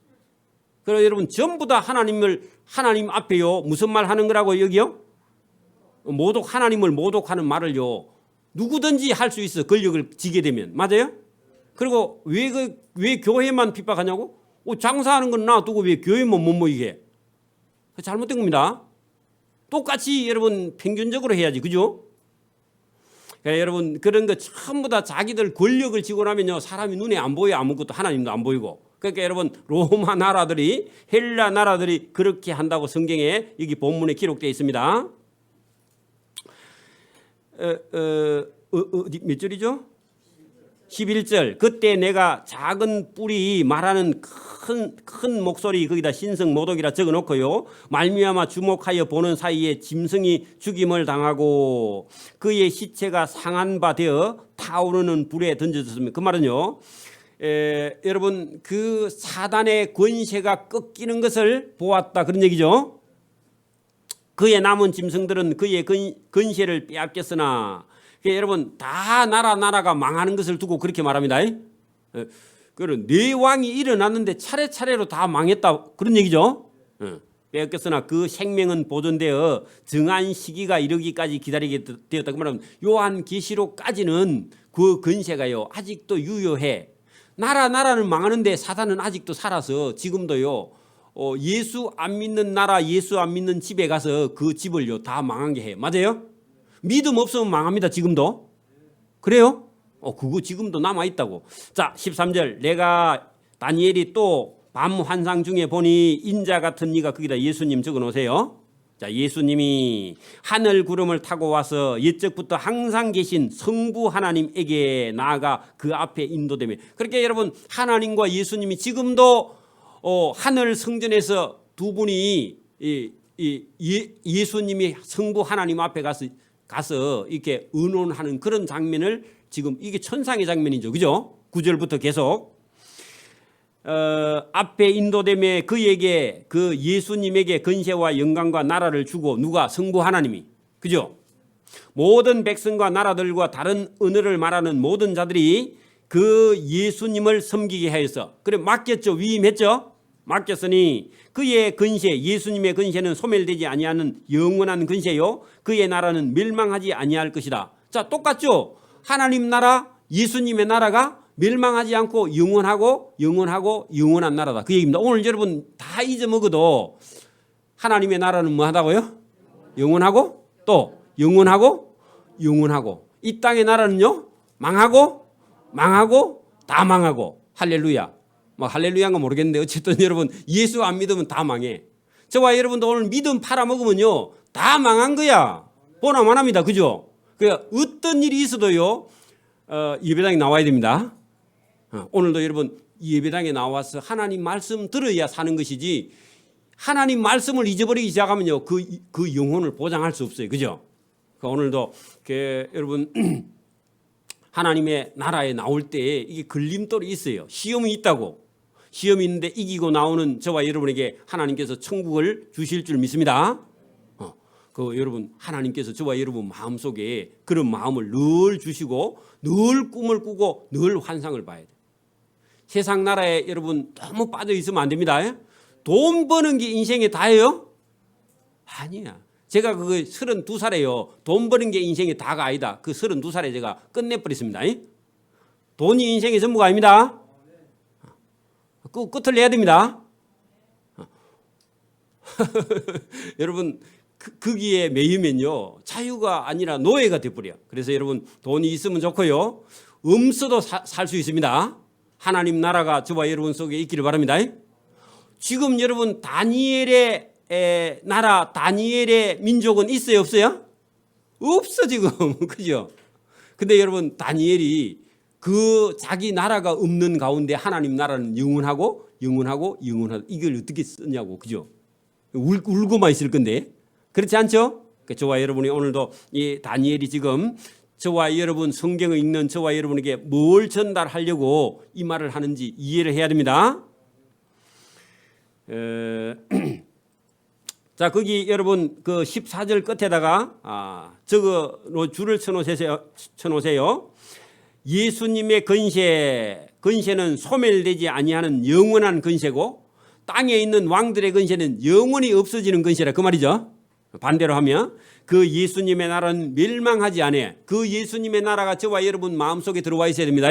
그래서 여러분 전부 다 하나님 앞에요. 무슨 말 하는 거라고 여기요? 하나님을 모독하는 말을요. 누구든지 할 수 있어. 권력을 지게 되면. 맞아요? 그리고 왜 교회만 핍박하냐고? 장사하는 건 놔두고 왜 교회만 못 모이게 해? 잘못된 겁니다. 똑같이 여러분 평균적으로 해야지. 그죠? 그러니까 여러분 그런 거 전부 다 자기들 권력을 지고 나면요 사람이 눈에 안 보여. 아무것도 하나님도 안 보이고. 그러니까 여러분 로마 나라들이 헬라 나라들이 그렇게 한다고 성경에 여기 본문에 기록되어 있습니다. 몇 절이죠? 11절. 그때 내가 작은 뿔이 말하는 큰 목소리 거기다 신성 모독이라 적어놓고요. 말미암아 주목하여 보는 사이에 짐승이 죽임을 당하고 그의 시체가 상한 바 되어 타오르는 불에 던져졌습니다. 그 말은요. 여러분 그 사단의 권세가 꺾이는 것을 보았다 그런 얘기죠. 그의 남은 짐승들은 그의 권세를 빼앗겼으나 그러니까 여러분 다 나라가 망하는 것을 두고 그렇게 말합니다. 그런 네 왕이 일어났는데 차례차례로 다 망했다 그런 얘기죠. 빼앗겼으나 그 생명은 보존되어 정한 시기가 이르기까지 기다리게 되었다. 그 말은 요한계시록까지는 그 근세가요 아직도 유효해. 나라는 망하는데 사단은 아직도 살아서 지금도요 예수 안 믿는 나라, 예수 안 믿는 집에 가서 그 집을요 다 망하게 해. 맞아요? 믿음 없으면 망합니다. 지금도. 그래요? 그거 지금도 남아 있다고. 자, 13절. 내가 다니엘이 또 밤 환상 중에 보니 인자 같은 이가 거기다 예수님 적어 놓으세요. 자, 예수님이 하늘 구름을 타고 와서 옛적부터 항상 계신 성부 하나님에게 나아가 그 앞에 인도되며. 그렇게 여러분 하나님과 예수님이 지금도 하늘 성전에서 두 분이 예수님이 성부 하나님 앞에 가서 이렇게 의논하는 그런 장면을 지금 이게 천상의 장면이죠. 그죠? 9절부터 계속 앞에 인도되며 그에게 그 예수님에게 근세와 영광과 나라를 주고 누가 성부 하나님이 그죠? 모든 백성과 나라들과 다른 언어를 말하는 모든 자들이 그 예수님을 섬기게 하여서 그래 맡겼죠. 위임했죠. 맡겼으니 그의 근세 예수님의 근세는 소멸되지 아니하는 영원한 근세요 그의 나라는 멸망하지 아니할 것이다. 자, 똑같죠. 하나님 나라 예수님의 나라가 멸망하지 않고 영원하고 영원한 나라다. 그 얘기입니다. 오늘 여러분 다 잊어먹어도 하나님의 나라는 뭐 하다고요? 영원하고 또 영원하고 이 땅의 나라는요 망하고 다 망하고 할렐루야. 뭐 할렐루야인가 모르겠는데 어쨌든 여러분 예수 안 믿으면 다 망해. 저와 여러분도 오늘 믿음 팔아먹으면요 다 망한 거야. 보나마납니다. 그죠? 그러니까 어떤 일이 있어도요 예배당에 나와야 됩니다. 오늘도 여러분 예배당에 나와서 하나님 말씀 들어야 사는 것이지 하나님 말씀을 잊어버리기 시작하면요 그 영혼을 보장할 수 없어요. 그죠? 그러니까 오늘도 여러분 하나님의 나라에 나올 때 이게 걸림돌이 있어요. 시험이 있다고. 시험이 있는데 이기고 나오는 저와 여러분에게 하나님께서 천국을 주실 줄 믿습니다. 그 여러분 하나님께서 저와 여러분 마음속에 그런 마음을 늘 주시고 늘 꿈을 꾸고 늘 환상을 봐야 돼요. 세상 나라에 여러분 너무 빠져 있으면 안 됩니다. 돈 버는 게 인생에 다예요? 아니야. 제가 그 32살에요. 돈 버는 게 인생의 다가 아니다. 그 32살에 제가 끝내버렸습니다. 돈이 인생의 전부가 아닙니다. 그 끝을 내야 됩니다. 여러분 거기에 매이면요 자유가 아니라 노예가 돼버려. 그래서 여러분 돈이 있으면 좋고요. 없어도 살 수 있습니다. 하나님 나라가 저와 여러분 속에 있기를 바랍니다. 지금 여러분 다니엘의 나라 다니엘의 민족은 있어요 없어요? 없어 지금. 그죠? 근데 여러분 다니엘이 그 자기 나라가 없는 가운데 하나님 나라는 영원하고 이걸 어떻게 쓰냐고. 그죠? 울고만 있을 건데 그렇지 않죠? 저와 여러분이 오늘도 이 다니엘이 지금 저와 여러분 성경을 읽는 저와 여러분에게 뭘 전달하려고 이 말을 하는지 이해를 해야 됩니다. 자, 거기 여러분 그 14절 끝에다가 저거 줄을 쳐놓으세요. 예수님의 근세는 소멸되지 아니하는 영원한 근세고 땅에 있는 왕들의 근세는 영원히 없어지는 근세라 그 말이죠. 반대로 하면 그 예수님의 나라는 멸망하지 않아. 그 예수님의 나라가 저와 여러분 마음속에 들어와 있어야 됩니다.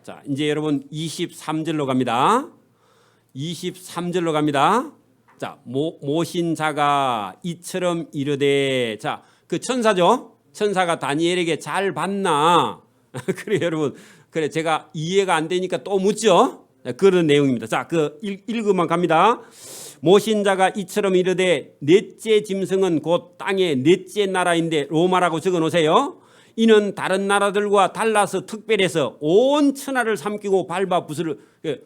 자, 이제 여러분 23절로 갑니다. 23절로 갑니다. 자, 모신 자가 이처럼 이르되, 자, 그 천사죠. 천사가 다니엘에게 잘 봤나? 그래 여러분, 그래 제가 이해가 안 되니까 또 묻죠. 그런 내용입니다. 자, 그 읽으면 갑니다. 모신 자가 이처럼 이르되 넷째 짐승은 곧 땅의 넷째 나라인데 로마라고 적어 놓으세요. 이는 다른 나라들과 달라서 특별해서 온 천하를 삼키고 밟아 부수를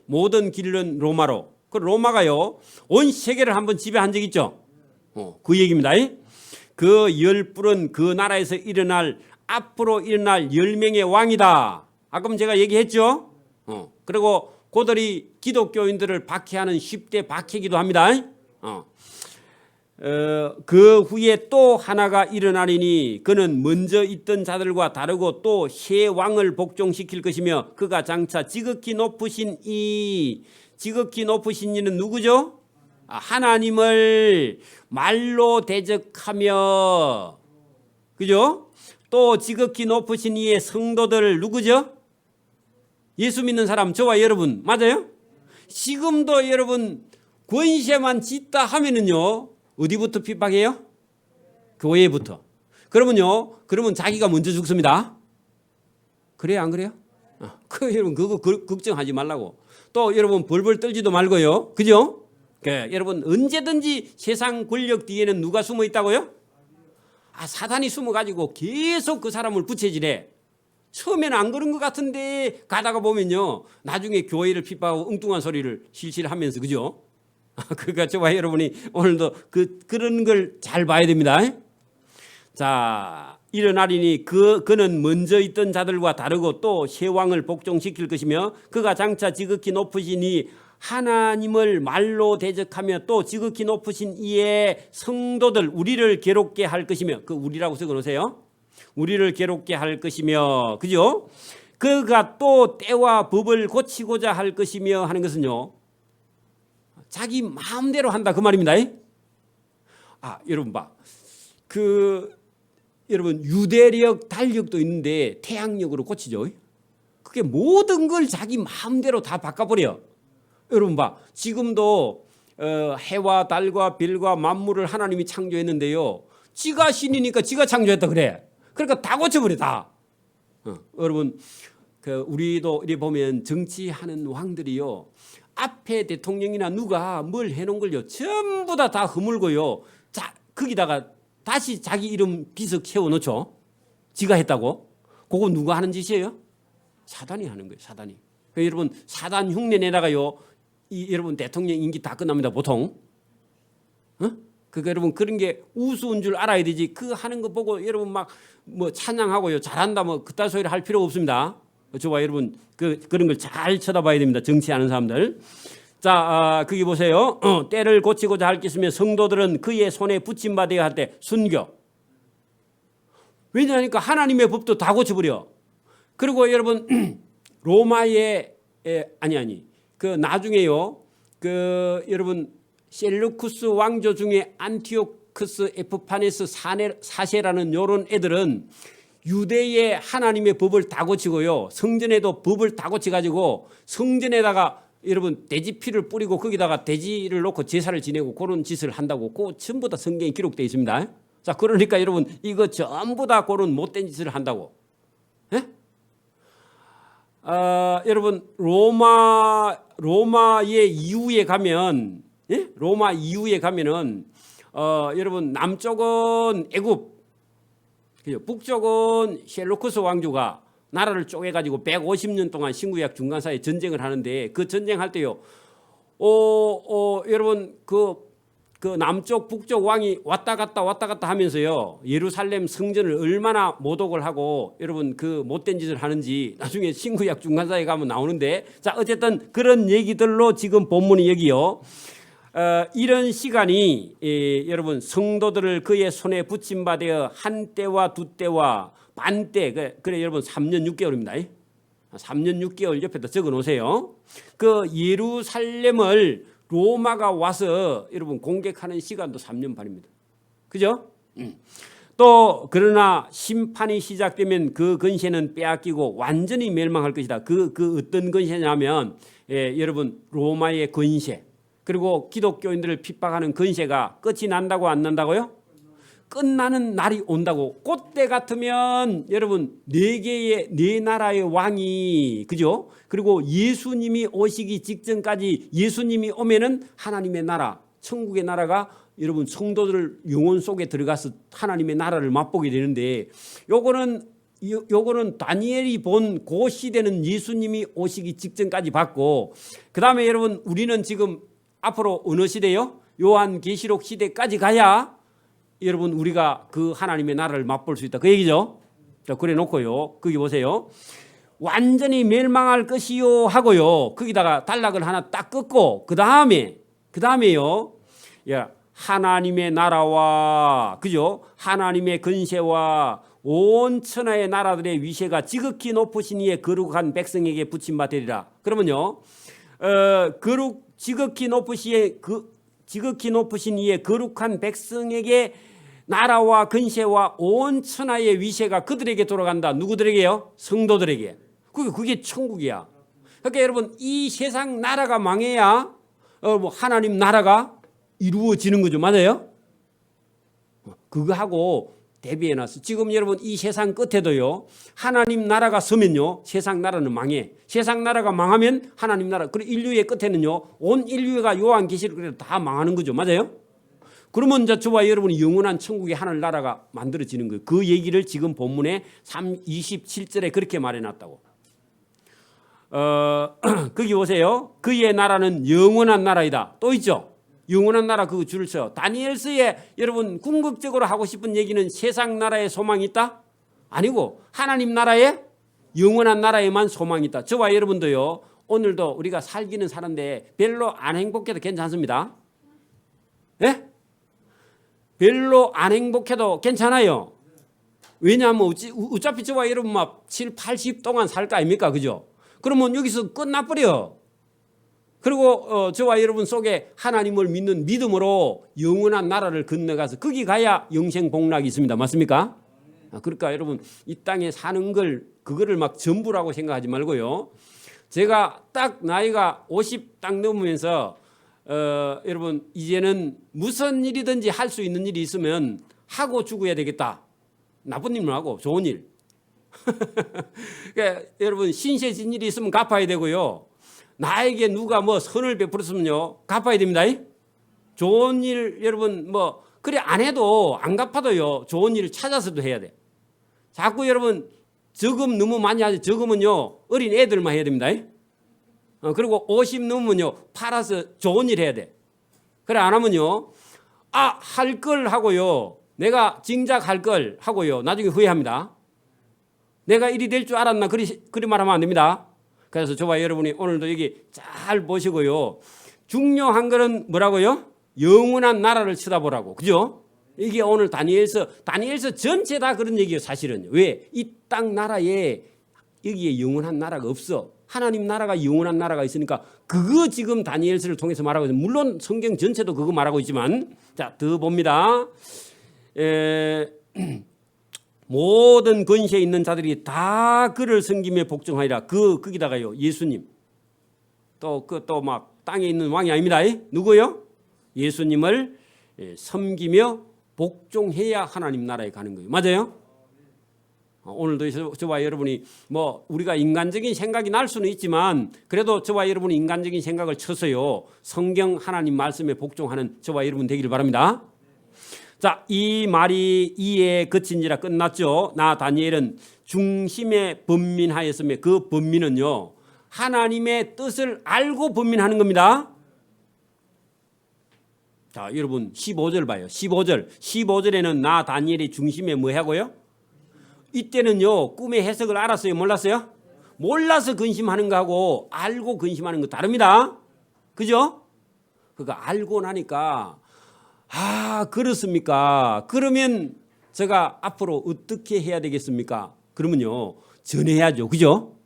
모든 길은 로마로. 그 로마가요 온 세계를 한번 지배한 적 있죠. 그 얘기입니다. 그 열뿔은 그 나라에서 앞으로 일어날 10명의 왕이다. 아까 제가 얘기했죠. 그리고 그들이 기독교인들을 박해하는 10대 박해기도 합니다. 그 후에 또 하나가 일어나리니 그는 먼저 있던 자들과 다르고 또 새 왕을 복종시킬 것이며 그가 장차 지극히 높으신 이는 누구죠? 하나님을 말로 대적하며, 그죠? 또 지극히 높으신 이의 성도들 누구죠? 예수 믿는 사람, 저와 여러분, 맞아요? 지금도 여러분 권세만 짓다 하면은요, 어디부터 핍박해요? 교회부터. 그러면 자기가 먼저 죽습니다. 그래요, 안 그래요? 여러분 그거 걱정하지 말라고. 또 여러분 벌벌 떨지도 말고요, 그죠? 여러분 언제든지 세상 권력 뒤에는 누가 숨어 있다고요? 사단이 숨어가지고 계속 그 사람을 부채질해. 처음에는 안 그런 것 같은데 가다가 보면요, 나중에 교회를 핍박하고 엉뚱한 소리를 실실하면서, 그죠? 그러니까 저와 여러분이 오늘도 그런 걸 잘 봐야 됩니다. 자, 일어나리니 그는 먼저 있던 자들과 다르고 또 새 왕을 복종시킬 것이며 그가 장차 지극히 높으신 이 하나님을 말로 대적하며 또 지극히 높으신 이의 성도들 우리를 괴롭게 할 것이며, 그 우리라고 적어놓으세요. 우리를 괴롭게 할 것이며, 그죠? 그가 또 때와 법을 고치고자 할 것이며 하는 것은요, 자기 마음대로 한다 그 말입니다. 여러분 봐. 여러분 유대력, 달력도 있는데 태양력으로 고치죠. 그게 모든 걸 자기 마음대로 다 바꿔버려. 여러분 봐. 지금도 해와 달과 별과 만물을 하나님이 창조했는데요, 지가 신이니까 지가 창조했다 그래. 그러니까 다 고쳐버려 다. 여러분 우리도 이리 보면 정치하는 왕들이요, 앞에 대통령이나 누가 뭘 해놓은 걸요 전부 다 허물고요, 자 거기다가 다시 자기 이름 비석 세워놓죠. 지가 했다고. 그거 누가 하는 짓이에요? 사단이 하는 거예요. 사단이. 그러니까 여러분 사단 흉내 내다가요, 여러분 대통령 임기 다 끝납니다 보통. 그러니까 여러분 그런 게 우스운 줄 알아야 되지. 그 하는 거 보고 여러분 막 뭐 찬양하고요, 잘한다 뭐 그딴 소리를 할 필요 없습니다. 저와 여러분 그런 걸 잘 쳐다봐야 됩니다. 정치하는 사람들. 자, 거기 보세요. 때를 고치고자 할 것이며 성도들은 그의 손에 붙임받아야 할 때 순교. 왜냐하니까 하나님의 법도 다 고쳐버려. 그리고 여러분 로마의 그 나중에요, 여러분 셀루쿠스 왕조 중에 안티오크스 에프파네스 사세라는 요런 애들은 유대의 하나님의 법을 다 고치고요, 성전에도 법을 다 고쳐가지고 성전에다가 여러분 돼지 피를 뿌리고 거기다가 돼지를 놓고 제사를 지내고 그런 짓을 한다고. 그거 전부 다 성경에 기록되어 있습니다. 자, 그러니까 여러분 이거 전부 다 그런 못된 짓을 한다고. 여러분 로마의 이후에 가면, 로마 이후에 가면은 여러분 남쪽은 애굽, 북쪽은 셀루쿠스 왕조가 나라를 쪼개가지고 150년 동안 신구약 중간사이에 전쟁을 하는데, 그 전쟁할 때요, 여러분 그 남쪽 북쪽 왕이 왔다 갔다 하면서요, 예루살렘 성전을 얼마나 모독을 하고 여러분 그 못된 짓을 하는지 나중에 신구약 중간사에 가면 나오는데, 자 어쨌든 그런 얘기들로 지금 본문이 여기요, 이런 시간이 여러분 성도들을 그의 손에 붙임받아 한 때와 두 때와 반때, 그래 여러분 3년 6개월입니다. 3년 6개월 옆에다 적어 놓으세요. 그 예루살렘을 로마가 와서 여러분 공격하는 시간도 3년 반입니다. 그죠? 또 그러나 심판이 시작되면 그 건세는 빼앗기고 완전히 멸망할 것이다. 그 어떤 건세냐면, 여러분 로마의 건세, 그리고 기독교인들을 핍박하는 건세가 끝이 난다고 안 난다고요? 끝나는 날이 온다고. 그때 같으면 여러분 네 나라의 왕이, 그죠? 그리고 예수님이 오시기 직전까지, 예수님이 오면은 하나님의 나라, 천국의 나라가 여러분 성도들 영혼 속에 들어가서 하나님의 나라를 맛보게 되는데, 요거는 다니엘이 본 그 시대는 예수님이 오시기 직전까지 봤고, 그 다음에 여러분 우리는 지금 앞으로 어느 시대요? 요한계시록 시대까지 가야 여러분 우리가 그 하나님의 나라를 맛볼 수 있다, 그 얘기죠. 자, 그래 놓고요, 거기 보세요. 완전히 멸망할 것이요 하고요, 거기다가 단락을 하나 딱 끊고 그 다음에요, 하나님의 나라와 그죠? 하나님의 근세와 온 천하의 나라들의 위세가 지극히 높으신 이의 거룩한 백성에게 붙임 바 되리라. 그러면요, 지극히 높으신 이의 거룩한 백성에게 나라와 근세와 온 천하의 위세가 그들에게 돌아간다. 누구들에게요? 성도들에게. 그게 천국이야. 그러니까 여러분, 이 세상 나라가 망해야 하나님 나라가 이루어지는 거죠. 맞아요? 그거하고 대비해놨어. 지금 여러분 이 세상 끝에도요, 하나님 나라가 서면요, 세상 나라는 망해. 세상 나라가 망하면 하나님 나라. 그리고 인류의 끝에는요, 온 인류가 요한계시록 다 망하는 거죠. 맞아요? 그러면 이제 저와 여러분이 영원한 천국의 하늘 나라가 만들어지는 거예요. 그 얘기를 지금 본문에 27절에 그렇게 말해놨다고. 거기 보세요. 그의 나라는 영원한 나라이다. 또 있죠. 영원한 나라 그거 줄을 쳐. 다니엘서에 여러분 궁극적으로 하고 싶은 얘기는 세상 나라에 소망이 있다? 아니고 하나님 나라에 영원한 나라에만 소망이 있다. 저와 여러분도요. 오늘도 우리가 살기는 사는데 별로 안 행복해도 괜찮습니다. 예? 별로 안 행복해도 괜찮아요. 왜냐하면 어차피 저와 여러분 막 7, 80 동안 살 거 아닙니까? 그죠? 그러면 여기서 끝나버려. 그리고 저와 여러분 속에 하나님을 믿는 믿음으로 영원한 나라를 건너가서 거기 가야 영생 복락이 있습니다. 맞습니까? 그러니까 여러분 이 땅에 사는 그거를 막 전부라고 생각하지 말고요. 제가 딱 나이가 50 딱 넘으면서 여러분 이제는 무슨 일이든지 할 수 있는 일이 있으면 하고 죽어야 되겠다. 나쁜 일만 하고 좋은 일. 그러니까 여러분 신세진 일이 있으면 갚아야 되고요. 나에게 누가 뭐 선을 베풀었으면요 갚아야 됩니다. 좋은 일 여러분 뭐 그래 안 해도 안 갚아도요 좋은 일을 찾아서도 해야 돼. 자꾸 여러분 저금 너무 많이 하지. 저금은요 어린 애들만 해야 됩니다. 그리고 50 넘으면요 팔아서 좋은 일 해야 돼. 그래 안 하면요 할 걸 하고요 내가 정작 걸 하고요 나중에 후회합니다. 내가 일이 될 줄 알았나 그리 말하면 안 됩니다. 그래서 저와 여러분이 오늘도 여기 잘 보시고요. 중요한 거는 뭐라고요? 영원한 나라를 쳐다보라고. 그죠? 이게 오늘 다니엘서 전체 다 그런 얘기예요. 사실은. 왜? 이 땅 나라에 여기에 영원한 나라가 없어. 하나님 나라가 영원한 나라가 있으니까 그거 지금 다니엘서를 통해서 말하고 있어요. 물론 성경 전체도 그거 말하고 있지만 자, 더 봅니다. 모든 권세에 있는 자들이 다 그를 섬기며 복종하리라. 거기다가요 예수님 또 막 땅에 있는 왕이 아닙니다. 누구요? 예수님을 섬기며 복종해야 하나님 나라에 가는 거예요. 맞아요? 오늘도 저와 여러분이 뭐 우리가 인간적인 생각이 날 수는 있지만 그래도 저와 여러분이 인간적인 생각을 쳐서요 성경 하나님 말씀에 복종하는 저와 여러분 되기를 바랍니다. 자, 이 말이 이에 그친지라 끝났죠. 나 다니엘은 중심에 번민하였으며 그 번민은요 하나님의 뜻을 알고 번민하는 겁니다. 자, 여러분 15절 봐요. 15절에는 나 다니엘이 중심에 뭐 하고요? 이때는요 꿈의 해석을 알았어요? 몰랐어요? 몰라서 근심하는 거하고 알고 근심하는 거 다릅니다. 그죠? 그거 알고 나니까 그렇습니까? 그러면 제가 앞으로 어떻게 해야 되겠습니까? 그러면요 전해야죠. 그죠?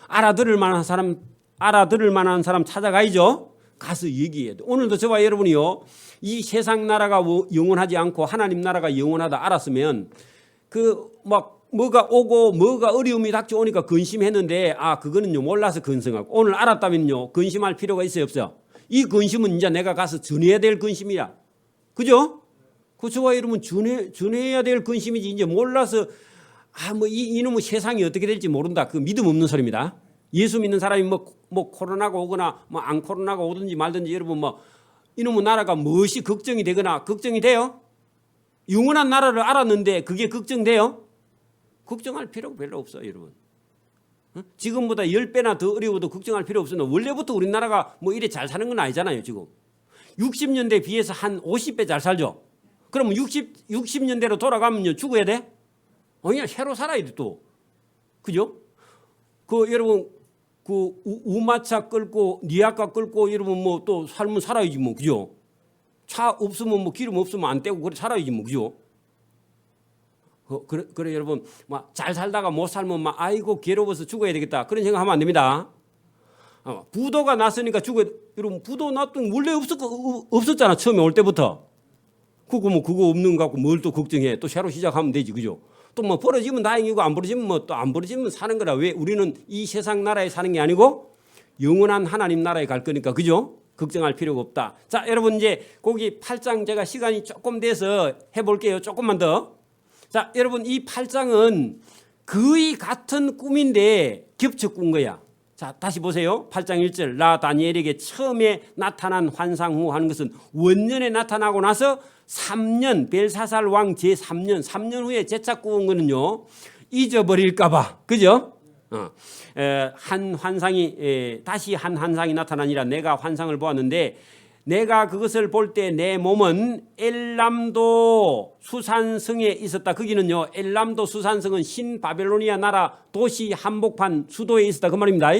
알아들을 만한 사람 찾아가야죠. 가서 얘기해야 돼. 오늘도 저와 여러분이요 이 세상 나라가 영원하지 않고 하나님 나라가 영원하다 알았으면 뭐가 오고 뭐가 어려움이 닥쳐오니까 근심했는데 그거는요 몰라서 근성하고 오늘 알았다면요 근심할 필요가 있어요 없어요? 이 근심은 이제 내가 가서 전해야 될 근심이야. 그죠? 저와 여러분 전해야 될 근심이지 이제 몰라서 이놈의 세상이 어떻게 될지 모른다. 그 믿음 없는 소리입니다. 예수 믿는 사람이 뭐 코로나가 오거나 뭐 안 코로나가 오든지 말든지 여러분 이놈의 나라가 무엇이 걱정이 되거나 걱정이 돼요? 영원한 나라를 알았는데 그게 걱정돼요? 걱정할 필요가 별로 없어요, 여러분. 지금보다 10배나 더 어려워도 걱정할 필요 없습니다. 원래부터 우리나라가 이래 잘 사는 건 아니잖아요, 지금. 60년대에 비해서 한 50배 잘 살죠. 그러면 60년대로 돌아가면요 죽어야 돼? 그냥 새로 살아야 돼 또. 그죠? 여러분 우마차 끌고 니아까 끌고 여러분 또 살면 살아야지 그죠? 차 없으면 뭐 기름 없으면 안 떼고 그래 살아야지 뭐 그죠? 그래 여러분 막 잘 살다가 못 살면 막 아이고 괴로워서 죽어야 되겠다 그런 생각하면 안 됩니다. 부도가 났으니까 죽어야 여러분 부도 났던 원래 없었잖아 처음에 올 때부터. 그거 뭐 그거 없는 거 갖고 뭘 또 걱정해 또 새로 시작하면 되지 그죠? 또 뭐 벌어지면 다행이고 안 벌어지면 뭐 또 안 벌어지면 사는 거라. 왜 우리는 이 세상 나라에 사는 게 아니고 영원한 하나님 나라에 갈 거니까 그죠? 걱정할 필요가 없다. 자 여러분 이제 거기 8장 제가 시간이 조금 돼서 해볼게요. 조금만 더. 자 여러분 이 8장은 거의 같은 꿈인데 겹쳐 꾼 거야. 자 다시 보세요. 8장 1절 나 다니엘에게 처음에 나타난 환상 후 하는 것은 원년에 나타나고 나서 3년 벨사살 왕 제3년 3년 후에 재차 꾸은 거는요 잊어버릴까 봐 그죠? 한 환상이 다시 한 환상이 나타나니라 내가 환상을 보았는데 내가 그것을 볼 때 내 몸은 엘람도 수산성에 있었다. 거기는요 엘람도 수산성은 신바벨로니아 나라 도시 한복판 수도에 있었다 그 말입니다.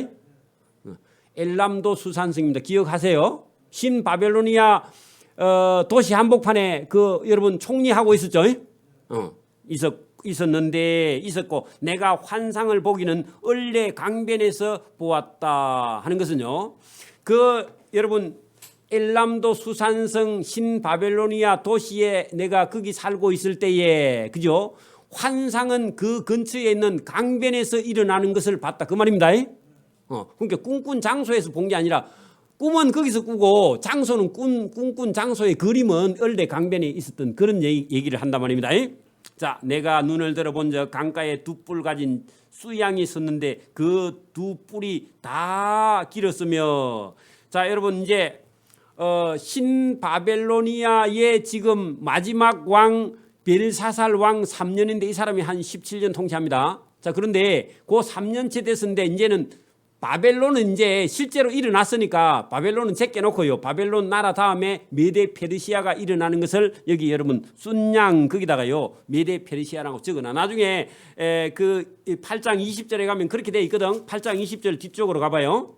엘람도 수산성입니다. 기억하세요. 신바벨로니아 도시 한복판에 그 여러분 총리하고 있었죠. 있었고 내가 환상을 보기는 을레 강변에서 보았다 하는 것은요 그 여러분 엘람도 수산성 신바벨로니아 도시에 내가 거기 살고 있을 때에 그죠? 환상은 그 근처에 있는 강변에서 일어나는 것을 봤다 그 말입니다. 그러니까 꿈꾼 장소에서 본 게 아니라 꿈은 거기서 꾸고 장소는 꿈꾼 장소의 그림은 을레 강변에 있었던 그런 얘기를 한단 말입니다. 자, 내가 눈을 들어본 적 강가에 두 뿔 가진 수양이 있었는데 그 두 뿔이 다 길었으며 자 여러분 이제 신바벨로니아의 지금 마지막 왕 벨사살 왕 3년인데 이 사람이 한 17년 통치합니다. 자 그런데 그 3년째 됐는데 이제는 바벨론은 이제 실제로 일어났으니까 바벨론은 제껴놓고요. 바벨론 나라 다음에 메데 페르시아가 일어나는 것을 여기 여러분 순양 거기다가요 메데 페르시아라고 적어놔. 나중에 그 8장 20절에 가면 그렇게 돼 있거든. 8장 20절 뒤쪽으로 가봐요.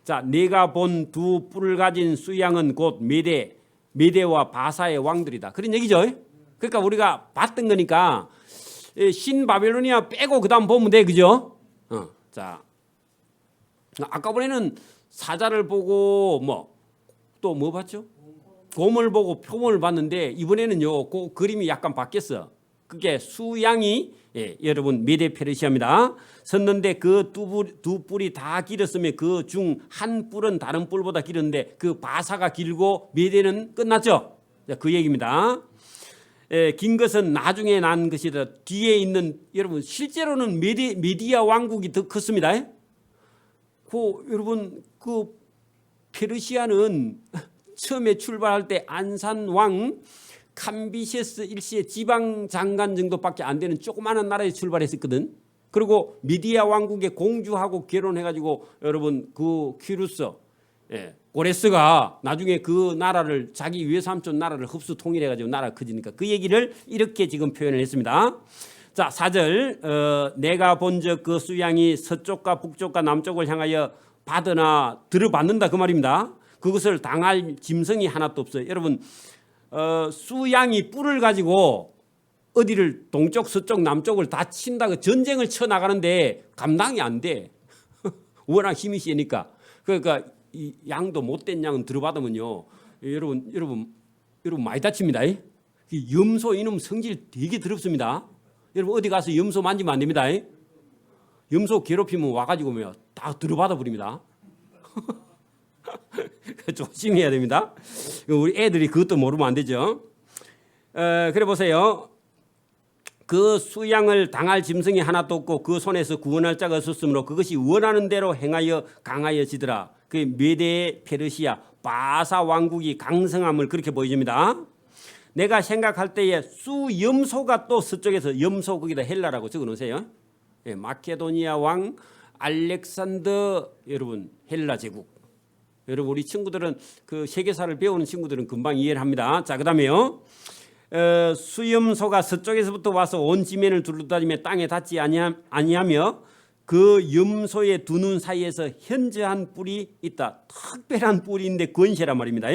자, 내가 본 두 뿔을 가진 수양은 곧 메데와 바사의 왕들이다. 그런 얘기죠. 그러니까 우리가 봤던 거니까 신바벨로니아 빼고 그다음 보면 돼, 그죠? 자, 아까 전에는 사자를 보고 또 뭐 봤죠? 곰을 보고 표범을 봤는데 이번에는요, 그 그림이 약간 바뀌었어. 그게 수양이 여러분 메데 페르시아입니다. 섰는데 그 두 뿔이 다 길었으며 그 중 한 뿔은 다른 뿔보다 길었는데 그 바사가 길고 메데는 끝났죠. 그 얘기입니다. 긴 것은 나중에 난 것이다. 뒤에 있는 여러분 실제로는 메디아 왕국이 더 컸습니다. 여러분 그 페르시아는 처음에 출발할 때 안산 왕 캄비세스 1세의 지방 장관 정도밖에 안 되는 조그마한 나라에 출발했었거든. 그리고 미디아 왕국의 공주하고 결혼해가지고 여러분 그 퀴루스 고레스가 나중에 그 나라를 자기 외삼촌 나라를 흡수 통일해가지고 나라가 커지니까 그 얘기를 이렇게 지금 표현을 했습니다. 자 4절 내가 본 적 그 수양이 서쪽과 북쪽과 남쪽을 향하여 받으나 들어받는다 그 말입니다. 그것을 당할 짐승이 하나도 없어요. 여러분 수양이 뿔을 가지고 어디를 동쪽 서쪽 남쪽을 다 친다고 전쟁을 쳐나가는데 감당이 안 돼. 워낙 힘이 세니까. 그러니까 이 양도 못된 양은 들어받으면요 여러분 많이 다칩니다. 염소 이놈 성질 되게 더럽습니다. 여러분 어디 가서 염소 만지면 안 됩니다. 염소 괴롭히면 와가지고 다 들어받아 버립니다. 조심해야 됩니다. 우리 애들이 그것도 모르면 안 되죠. 그래 보세요. 그 수양을 당할 짐승이 하나도 없고 그 손에서 구원할 자가 없었으므로 그것이 원하는 대로 행하여 강하여지더라. 그 메데 페르시아 바사 왕국이 강성함을 그렇게 보여줍니다. 내가 생각할 때에 수염소가 또 서쪽에서 염소 거기다 헬라라고 적어놓으세요. 마케도니아 왕 알렉산더 여러분 헬라 제국. 여러분 우리 친구들은 그 세계사를 배우는 친구들은 금방 이해를 합니다. 자 그다음에요. 수염소가 서쪽에서부터 와서 온 지면을 둘러다니며 땅에 닿지 아니하며 그 염소의 두 눈 사이에서 현저한 뿔이 있다. 특별한 뿔인데 권세란 말입니다.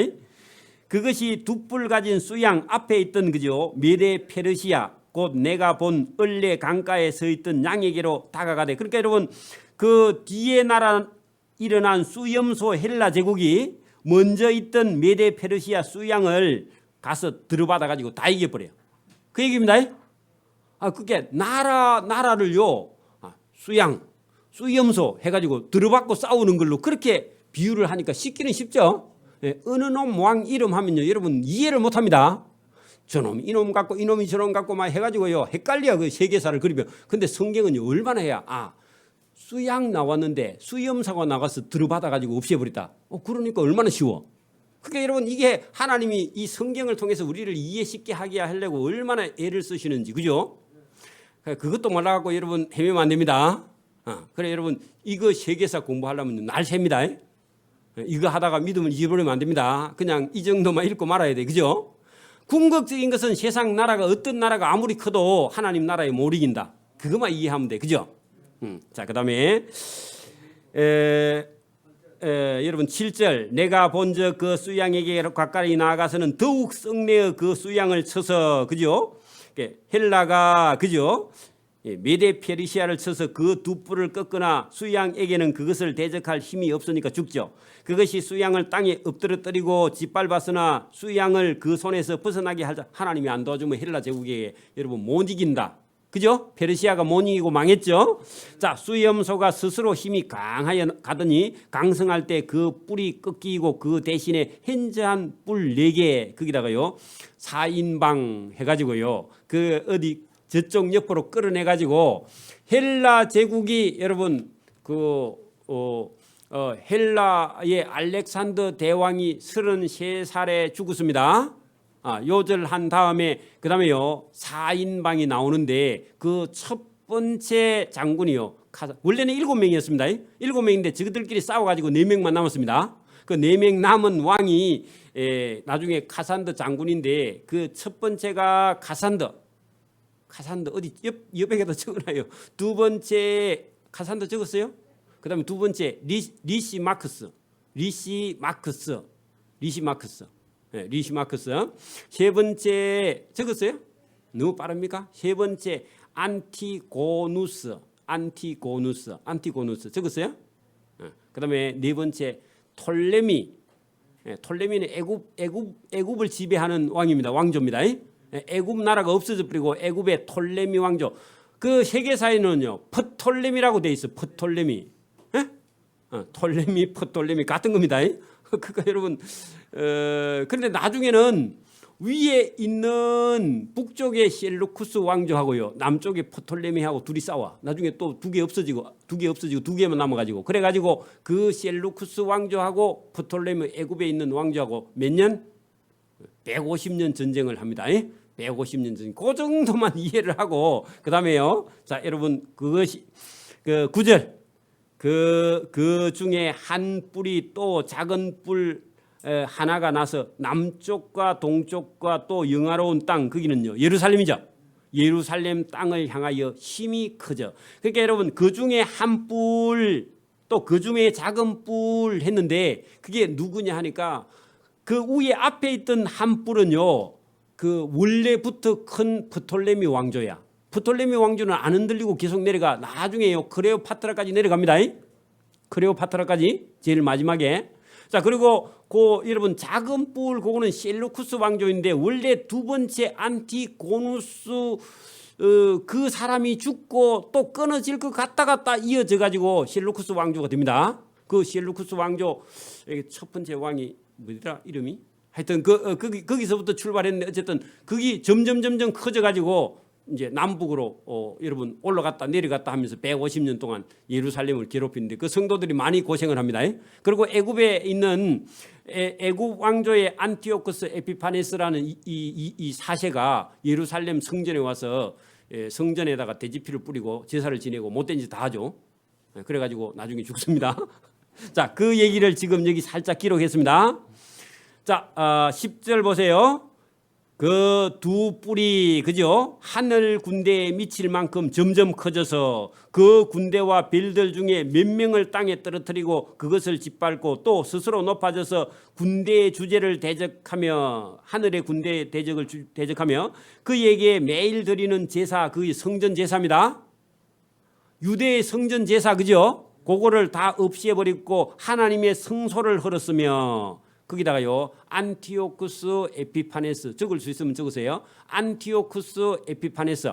그것이 두 뿔 가진 수양 앞에 있던 그죠 메데 페르시아 곧 내가 본 을레 강가에 서 있던 양에게로 다가가되. 그러니까 여러분 그 뒤에 나라 일어난 수염소 헬라 제국이 먼저 있던 메데 페르시아 수양을 가서 들어받아 가지고 다 이겨버려요. 그 얘기입니다. 그게 나라를요 수염소 해가지고 들어받고 싸우는 걸로 그렇게 비유를 하니까 쉽기는 쉽죠. 어느 놈 왕 이름 하면요 여러분 이해를 못합니다. 저놈 이놈 같고 이놈이 저놈 같고 막 해가지고요 헷갈려 그 세계사를 그리면. 근데 성경은요 얼마나 해야 수양 나왔는데 수염사가 나가서 들어받아 가지고 없애버렸다. 그러니까 얼마나 쉬워. 그러니까 여러분 이게 하나님이 이 성경을 통해서 우리를 이해 쉽게 하게 하려고 얼마나 애를 쓰시는지 그죠? 그것도 몰라갖고 여러분 헤매면 안 됩니다. 그래 여러분 이거 세계사 공부하려면 날 셉니다. 이거 하다가 믿음을 잊어버리면 안 됩니다. 그냥 이 정도만 읽고 말아야 돼. 그죠? 궁극적인 것은 세상 나라가 어떤 나라가 아무리 커도 하나님 나라에 못 이긴다. 그것만 이해하면 돼. 그죠? 자, 그다음에 여러분 7절 내가 본적 그 수양에게 가까이 나아가서는 더욱 썩내어 그 수양을 쳐서 그죠? 헬라가 그죠? 메데 페르시아를 쳐서 그 두 뿔을 꺾거나 수양에게는 그것을 대적할 힘이 없으니까 죽죠. 그것이 수양을 땅에 엎드러뜨리고 짓밟았으나 수양을 그 손에서 벗어나게 하자 하나님이 안 도와주면 헬라 제국에게 여러분 못 이긴다. 그죠? 페르시아가 못 이기고 망했죠. 자, 수염소가 스스로 힘이 강하여 가더니 강성할 때 그 뿔이 꺾이고 그 대신에 현저한 뿔 4개 거기다가요 4인방 해가지고요 그 어디 저쪽 옆으로 끌어내가지고 헬라 제국이 여러분 헬라의 알렉산더 대왕이 33살에 죽었습니다. 요절한 다음에 그 다음에요 4인방이 나오는데 그 첫 번째 장군이요 원래는 7명이었습니다. 7명인데 저들끼리 싸워가지고 4명만 남았습니다. 그 4명 남은 왕이 나중에 카산더 장군인데 그 첫 번째가 카산더 어디 옆에다 적어놔요. 두 번째 카산더 적었어요? 그 다음에 두 번째 리시마크스. 세 번째 적었어요? 너무 빠릅니까? 세 번째 안티고누스 적었어요? 그 다음에 네 번째 톨레미는 애굽을 지배하는 왕입니다. 왕조입니다. 애굽 나라가 없어져 버리고 애굽의 톨레미 왕조. 그 세계사에는요 프톨레미라고 돼 있어. 프톨레미. 프톨레미 같은 겁니다. 그러니까 여러분 그런데 나중에는 위에 있는 북쪽의 셀루쿠스 왕조하고요 남쪽의 프톨레미하고 둘이 싸워. 나중에 또 두 개 없어지고 두 개만 남아가지고 그래가지고 그 셀루쿠스 왕조하고 프톨레미 애굽에 있는 왕조하고 몇 년? 150년 전쟁을 합니다. 150년 전쟁. 그 정도만 이해를 하고 그 다음에요. 자 여러분 그것이 그 9절 그 중에 한 뿔이 또 작은 뿔 하나가 나서 남쪽과 동쪽과 또 영화로운 땅 거기는요 예루살렘이죠. 예루살렘 땅을 향하여 힘이 크죠. 그러니까 여러분 그 중에 한 뿔 또 그 중에 작은 뿔 했는데 그게 누구냐 하니까 그 위에 앞에 있던 한 뿔은요 그 원래부터 큰 프톨레미 왕조야. 프톨레미 왕조는 안 흔들리고 계속 내려가. 나중에요 클레오파트라까지 내려갑니다. 클레오파트라까지 제일 마지막에. 자 그리고 여러분 작은 뿔 그거는 셀루쿠스 왕조인데 원래 두 번째 안티고누스 그 사람이 죽고 또 끊어질 것 갔다 이어져 가지고 셀루쿠스 왕조가 됩니다. 그 셀루쿠스 왕조 첫 번째 왕이 뭐더라 이름이? 하여튼 거기서부터 출발했는데 어쨌든 그게 점점 커져 가지고 이제 남북으로 여러분 올라갔다 내려갔다 하면서 150년 동안 예루살렘을 괴롭히는데 그 성도들이 많이 고생을 합니다. 그리고 애굽에 있는 애굽 왕조의 안티오코스 에피파네스라는 이 사세가 예루살렘 성전에 와서 성전에다가 돼지피를 뿌리고 제사를 지내고 못된 짓 다 하죠. 그래가지고 나중에 죽습니다. 자, 그 얘기를 지금 여기 살짝 기록했습니다. 자, 10절 보세요. 그 두 뿔이 그죠? 하늘 군대에 미칠 만큼 점점 커져서 그 군대와 별들 중에 몇 명을 땅에 떨어뜨리고 그것을 짓밟고 또 스스로 높아져서 군대의 주제를 대적하며 하늘의 군대의 대적을 대적하며 그에게 매일 드리는 제사, 그게 성전 제사입니다. 유대의 성전 제사 그죠? 그거를 다 없애버리고 하나님의 성소를 흘렀으며 거기다가요 안티오쿠스 에피파네스 적을 수 있으면 적으세요. 안티오쿠스 에피파네스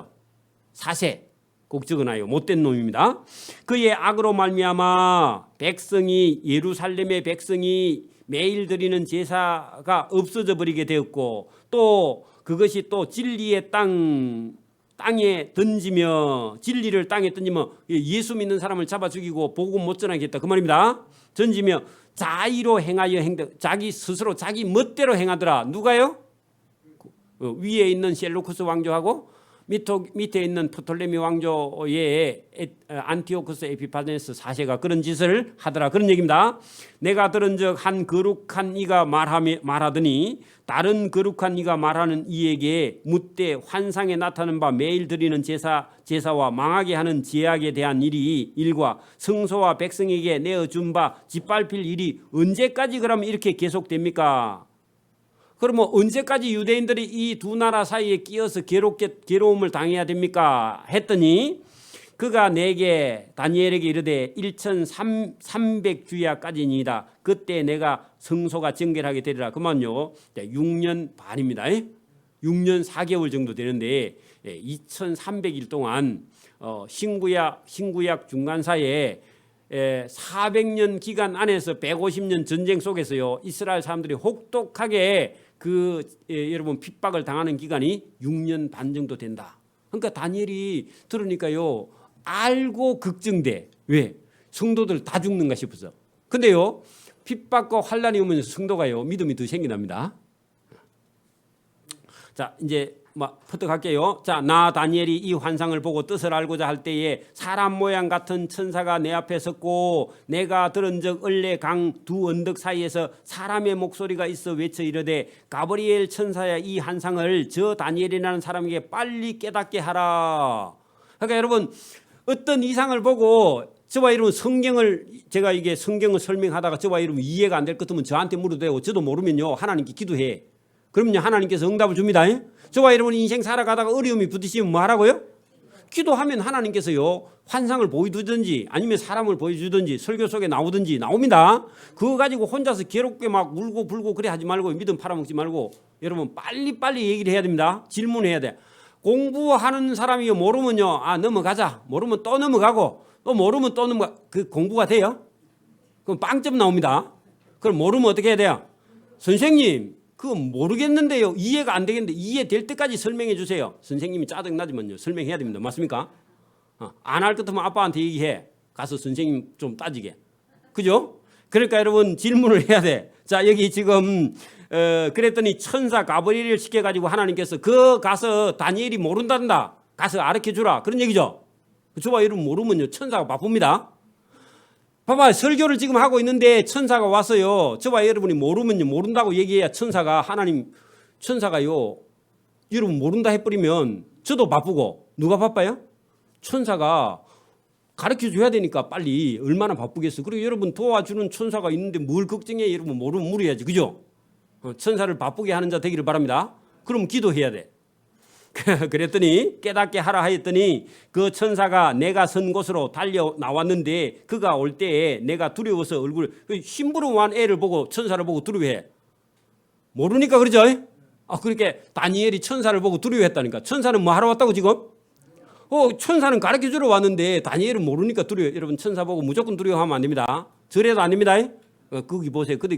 4세 꼭 적어놔요. 못된 놈입니다. 그의 악으로 말미암아 백성이 예루살렘의 백성이 매일 드리는 제사가 없어져 버리게 되었고 또 그것이 또 진리의 땅에 던지며 진리를 땅에 던지며 예수 믿는 사람을 잡아 죽이고 복음 못 전하게 했다 그 말입니다. 던지며 자의로 행하여 자기 스스로 자기 멋대로 행하더라. 누가요? 위에 있는 셀루쿠스 왕조하고 밑에 있는 프톨레미 왕조의 안티오쿠스 에피파네스 4세가 그런 짓을 하더라. 그런 얘기입니다. 내가 들은즉 한 거룩한 이가 말하더니 다른 거룩한 이가 말하는 이에게 묻되 환상에 나타나는 바 매일 드리는 제사와 망하게 하는 제약에 대한 일과 성소와 백성에게 내어준 바 짓밟힐 일이 언제까지 그러면 이렇게 계속됩니까? 그러면 언제까지 유대인들이 이 두 나라 사이에 끼어서 괴로움을 당해야 됩니까? 했더니 그가 내게 다니엘에게 이르되 1300주야까지니이다. 그때 내가 성소가 정결하게 되리라. 그만요 6년 반입니다. 6년 4개월 정도 되는데 2300일 동안 신구약 중간사에 400년 기간 안에서 150년 전쟁 속에서요 이스라엘 사람들이 혹독하게 여러분 핍박을 당하는 기간이 6년 반 정도 된다. 그러니까 다니엘이 들으니까요 알고 걱정돼. 왜? 성도들 다 죽는가 싶어서. 근데요 핍박과 환란이 오면 성도가요 믿음이 더 생겨납니다. 자 이제 퍼뜩할게요. 자, 나 다니엘이 이 환상을 보고 뜻을 알고자 할 때에 사람 모양 같은 천사가 내 앞에 섰고 내가 들은즉 을레 강 두 언덕 사이에서 사람의 목소리가 있어 외쳐 이르되 가브리엘 천사야 이 환상을 저 다니엘이라는 사람에게 빨리 깨닫게 하라. 그러니까 여러분 어떤 이상을 보고 저와 이러면 제가 이게 성경을 설명하다가 저와 이러면 이해가 안 될 것 같으면 저한테 물어도 되고 저도 모르면요 하나님께 기도해. 그러면요 하나님께서 응답을 줍니다. 저와 여러분 인생 살아가다가 어려움이 부딪히면 뭐 하라고요? 기도하면 하나님께서요 환상을 보여주든지 아니면 사람을 보여주든지 설교 속에 나옵니다. 그거 가지고 혼자서 괴롭게 막 울고 불고 그래 하지 말고 믿음 팔아먹지 말고 여러분 빨리 얘기를 해야 됩니다. 질문해야 돼. 공부하는 사람이 모르면요 넘어가자. 모르면 또 넘어가고 또 모르면 또 넘어가. 그 공부가 돼요? 그럼 빵점 나옵니다. 그럼 모르면 어떻게 해야 돼요? 선생님 그거 모르겠는데요. 이해가 안 되겠는데 이해될 때까지 설명해 주세요. 선생님이 짜증나지만요. 설명해야 됩니다. 맞습니까? 안 할 것 같으면 아빠한테 얘기해. 가서 선생님 좀 따지게. 그죠? 그러니까 여러분 질문을 해야 돼. 자 여기 지금 그랬더니 천사 가브리엘을 시켜가지고 하나님께서 가서 다니엘이 모른단다. 가서 가르쳐주라. 그런 얘기죠. 저와 여러분 모르면요. 천사가 바쁩니다. 봐봐 설교를 지금 하고 있는데 천사가 와서요 저와 여러분이 모르면요 모른다고 얘기해야 천사가요 여러분 모른다 해버리면 저도 바쁘고 누가 바빠요? 천사가 가르쳐 줘야 되니까 빨리 얼마나 바쁘겠어. 그리고 여러분 도와주는 천사가 있는데 뭘 걱정해. 여러분 모르면 물어야지. 그죠? 천사를 바쁘게 하는 자 되기를 바랍니다. 그럼 기도해야 돼. 그랬더니 깨닫게 하라 하였더니 그 천사가 내가 선 곳으로 달려 나왔는데 그가 올 때에 내가 두려워서 심부름한 애를 보고 천사를 보고 두려워해. 모르니까 그러죠? 그러니까 다니엘이 천사를 보고 두려워했다니까. 천사는 뭐 하러 왔다고 지금? 천사는 가르쳐주러 왔는데 다니엘은 모르니까 두려워해. 여러분 천사 보고 무조건 두려워하면 안 됩니다. 저래도 안 됩니다. 거기 보세요. 그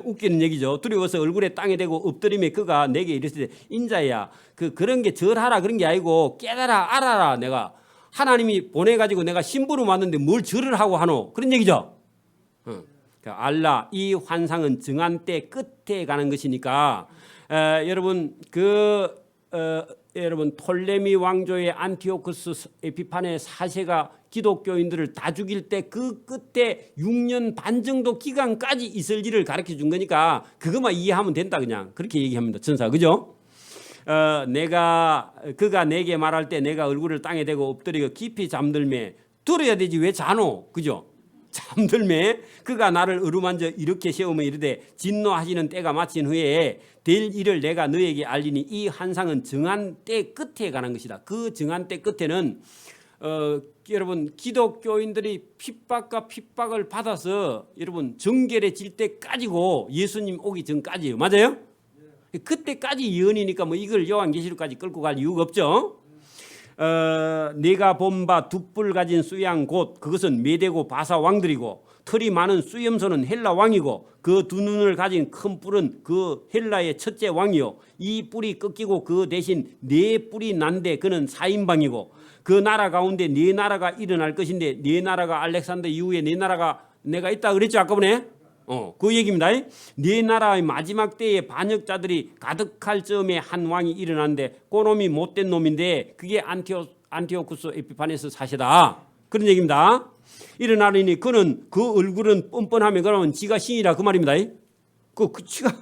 웃기는 얘기죠. 두려워서 얼굴에 땅에 대고 엎드리며 그가 내게 이르시되 인자야 그런 게 절하라 그런 게 아니고 깨달아 알아라. 내가 하나님이 보내가지고 내가 심부름 왔는데 뭘 절을 하고 하노. 그런 얘기죠. 알라 이 환상은 정한 때 끝에 가는 것이니까 여러분 여러분 톨레미 왕조의 안티오쿠스 에피파네 4세가 기독교인들을 다 죽일 때 그 끝에 6년 반 정도 기간까지 있을 일을 가르쳐 준 거니까 그것만 이해하면 된다. 그냥 그렇게 얘기합니다. 천사 그죠? 그가 내게 말할 때 내가 얼굴을 땅에 대고 엎드리고 깊이 잠들매 들어야 되지 왜 자노? 그죠? 잠들매 그가 나를 어루만져 이렇게 세우며 이르되 진노하시는 때가 마친 후에 될 일을 내가 너에게 알리니 이 환상은 정한 때 끝에 관한 것이다. 그 정한 때 끝에는 여러분 기독교인들이 핍박과 핍박을 받아서 여러분 정결해질 때까지고 예수님 오기 전까지예요. 맞아요? 그때까지 예언이니까 뭐 이걸 요한계시록까지 끌고 갈 이유가 없죠. 내가 본 바 두 뿔 가진 수양 곧 그것은 메대고 바사 왕들이고 털이 많은 수염소는 헬라 왕이고 그 두 눈을 가진 큰 뿔은 그 헬라의 첫째 왕이요 이 뿔이 꺾이고 그 대신 네 뿔이 난데 그는 사인방이고 그 나라 가운데 네 나라가 일어날 것인데 네 나라가 알렉산더 이후에 네 나라가 내가 있다 그랬죠 아까번에 그 얘기입니다. 네 나라의 마지막 때에 반역자들이 가득할 즈음에 한 왕이 일어났는데 그 놈이 못된 놈인데 그게 안티오쿠스 에피파네스 사시다 그런 얘기입니다. 일어나리니 그는 그 얼굴은 뻔뻔하면 그러면 지가 신이라 그 말입니다.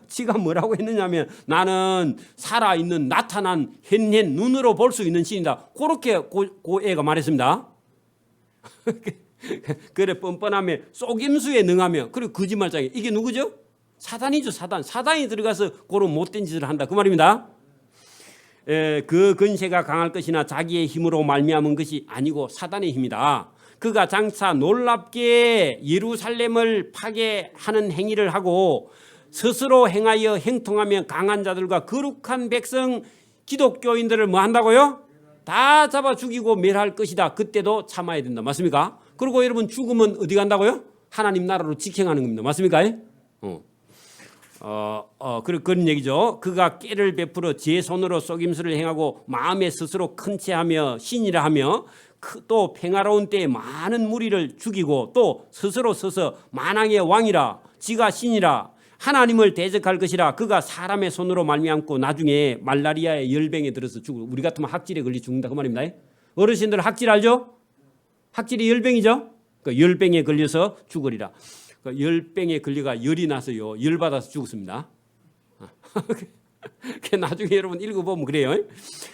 지가 뭐라고 했느냐면 나는 살아있는 나타난 현현 눈으로 볼 수 있는 신이다. 그렇게 그 애가 말했습니다. 그래 뻔뻔하며 속임수에 능하며 그리고 거짓말장애 이게 누구죠? 사단이죠. 사단이 들어가서 그런 못된 짓을 한다 그 말입니다. 그 근세가 강할 것이나 자기의 힘으로 말미암은 것이 아니고 사단의 힘이다. 그가 장차 놀랍게 예루살렘을 파괴하는 행위를 하고 스스로 행하여 행통하며 강한 자들과 거룩한 백성 기독교인들을 뭐 한다고요? 다 잡아 죽이고 멸할 것이다. 그때도 참아야 된다. 맞습니까? 그리고 여러분 죽으면 어디 간다고요? 하나님 나라로 직행하는 겁니다. 맞습니까? 그런 얘기죠. 그가 깨를 베풀어 제 손으로 속임수를 행하고 마음에 스스로 큰 체하며 신이라 하며 또 평화로운 때에 많은 무리를 죽이고 또 스스로 서서 만왕의 왕이라 지가 신이라 하나님을 대적할 것이라 그가 사람의 손으로 말미암고 나중에 말라리아의 열병에 들어서 죽을 우리 같으면 학질에 걸려 죽는다 그 말입니다. 어르신들 학질 알죠? 학질이 열병이죠. 그 열병에 걸려서 죽으리라. 그 열병에 걸려가 열이 나서요 열 받아서 죽었습니다. 나중에 여러분 읽어보면 그래요.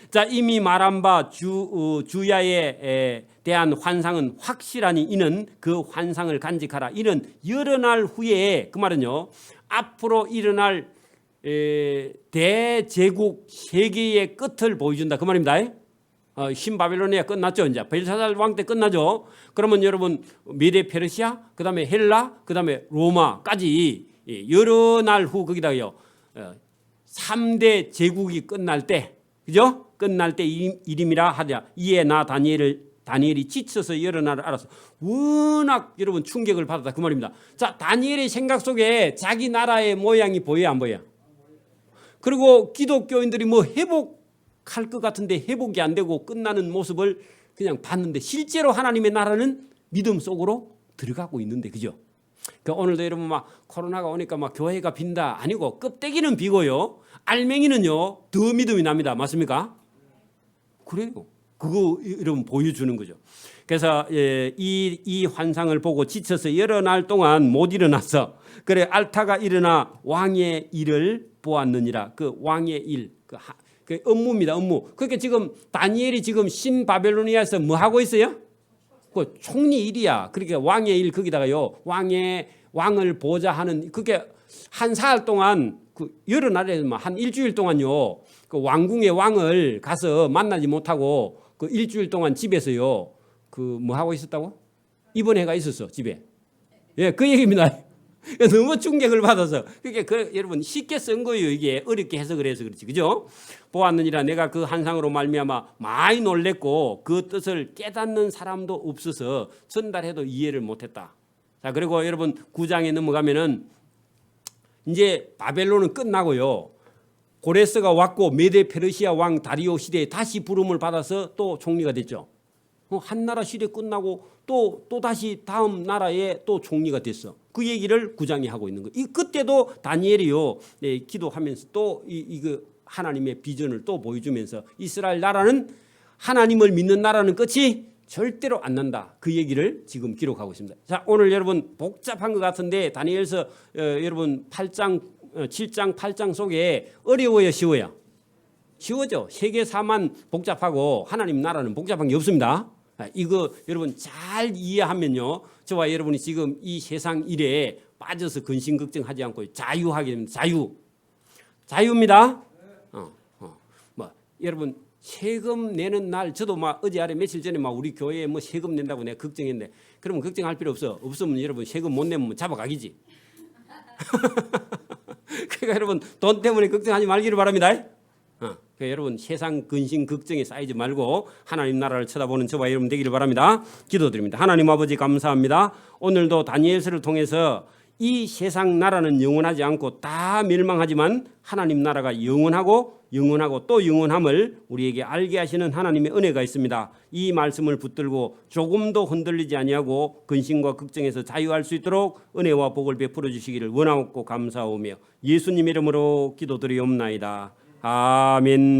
자 이미 말한 바 주야에 대한 환상은 확실하니 이는 그 환상을 간직하라. 이는 여러 날 후에 그 말은요 앞으로 일어날 대제국 세계의 끝을 보여준다 그 말입니다. 신바빌로니아 끝났죠. 이제 벨사살 왕 때 끝나죠. 그러면 여러분 메데 페르시아 그다음에 헬라 그다음에 로마까지 여러 날 후 거기다가요 3대 제국이 끝날 때 그죠? 끝날 때 이름이라 하자. 이에 나 다니엘이 지쳐서 여러 날을 알아서 워낙 여러분 충격을 받았다 그 말입니다. 자 다니엘의 생각 속에 자기 나라의 모양이 보여요 안 보여요? 그리고 기독교인들이 뭐 회복할 것 같은데 회복이 안 되고 끝나는 모습을 그냥 봤는데 실제로 하나님의 나라는 믿음 속으로 들어가고 있는데 그죠? 그러니까 오늘도 여러분 막 코로나가 오니까 막 교회가 빈다 아니고 껍데기는 비고요 알맹이는요 더 믿음이 납니다. 맞습니까? 그래요. 그거 여러분 보여주는 거죠. 그래서 이 환상을 보고 지쳐서 여러 날 동안 못 일어났어. 그래 알타가 일어나 왕의 일을 보았느니라. 그 왕의 일, 그 업무입니다. 업무. 그러니까 지금 다니엘이 지금 신바벨로니아에서 뭐 하고 있어요? 그 총리 일이야. 그러니까 왕의 일 거기다가요 왕을 보자 하는 그게 한 사흘 동안 그 여러 날에만 한 일주일 동안요 그 왕궁의 왕을 가서 만나지 못하고 그 일주일 동안 집에서요 그 뭐 하고 있었다고? 입원해가 있었어 집에. 그 얘기입니다. 너무 충격을 받아서 그게 여러분 쉽게 쓴 거예요. 이게 어렵게 해석을 해서 그렇지 그죠? 보았느니라 내가 그 환상으로 말미암아 많이 놀랬고 그 뜻을 깨닫는 사람도 없어서 전달해도 이해를 못했다. 자 그리고 여러분 9장에 넘어가면은 이제 바벨론은 끝나고요. 고레스가 왔고 메데 페르시아 왕 다리오 시대에 다시 부름을 받아서 또 총리가 됐죠. 한 나라 시대 끝나고 또 다시 다음 나라에 또 총리가 됐어. 그 얘기를 9장이 하고 있는 거예요. 그때도 다니엘이요 기도하면서 또 이거 하나님의 비전을 또 보여주면서 이스라엘 나라는 하나님을 믿는 나라는 끝이 절대로 안 난다. 그 얘기를 지금 기록하고 있습니다. 자 오늘 여러분 복잡한 것 같은데 다니엘서 여러분 8장 7장 8장 속에 어려워요 쉬워요? 쉬워져. 세계사만 복잡하고 하나님 나라는 복잡한 게 없습니다. 이거 여러분 잘 이해하면요, 저와 여러분이 지금 이 세상 일에 빠져서 근심 걱정하지 않고 자유하게 됩니다. 자유입니다. 뭐 여러분 세금 내는 날, 저도 막 어제 아래 며칠 전에 막 우리 교회에 뭐 세금 낸다고 내가 걱정했는데, 그러면 걱정할 필요 없어. 없으면 여러분 세금 못 내면 잡아가기지. 그러니까 여러분 돈 때문에 걱정하지 말기를 바랍니다. 그러니까 여러분 세상 근심 걱정에 쌓이지 말고 하나님 나라를 쳐다보는 저와 여러분 되기를 바랍니다. 기도드립니다. 하나님 아버지 감사합니다. 오늘도 다니엘서를 통해서 이 세상 나라는 영원하지 않고 다 멸망하지만 하나님 나라가 영원하고 또 영원함을 우리에게 알게 하시는 하나님의 은혜가 있습니다. 이 말씀을 붙들고 조금도 흔들리지 아니하고 근심과 걱정에서 자유할 수 있도록 은혜와 복을 베풀어 주시기를 원하옵고 감사하오며 예수님 이름으로 기도드리옵나이다. 아멘.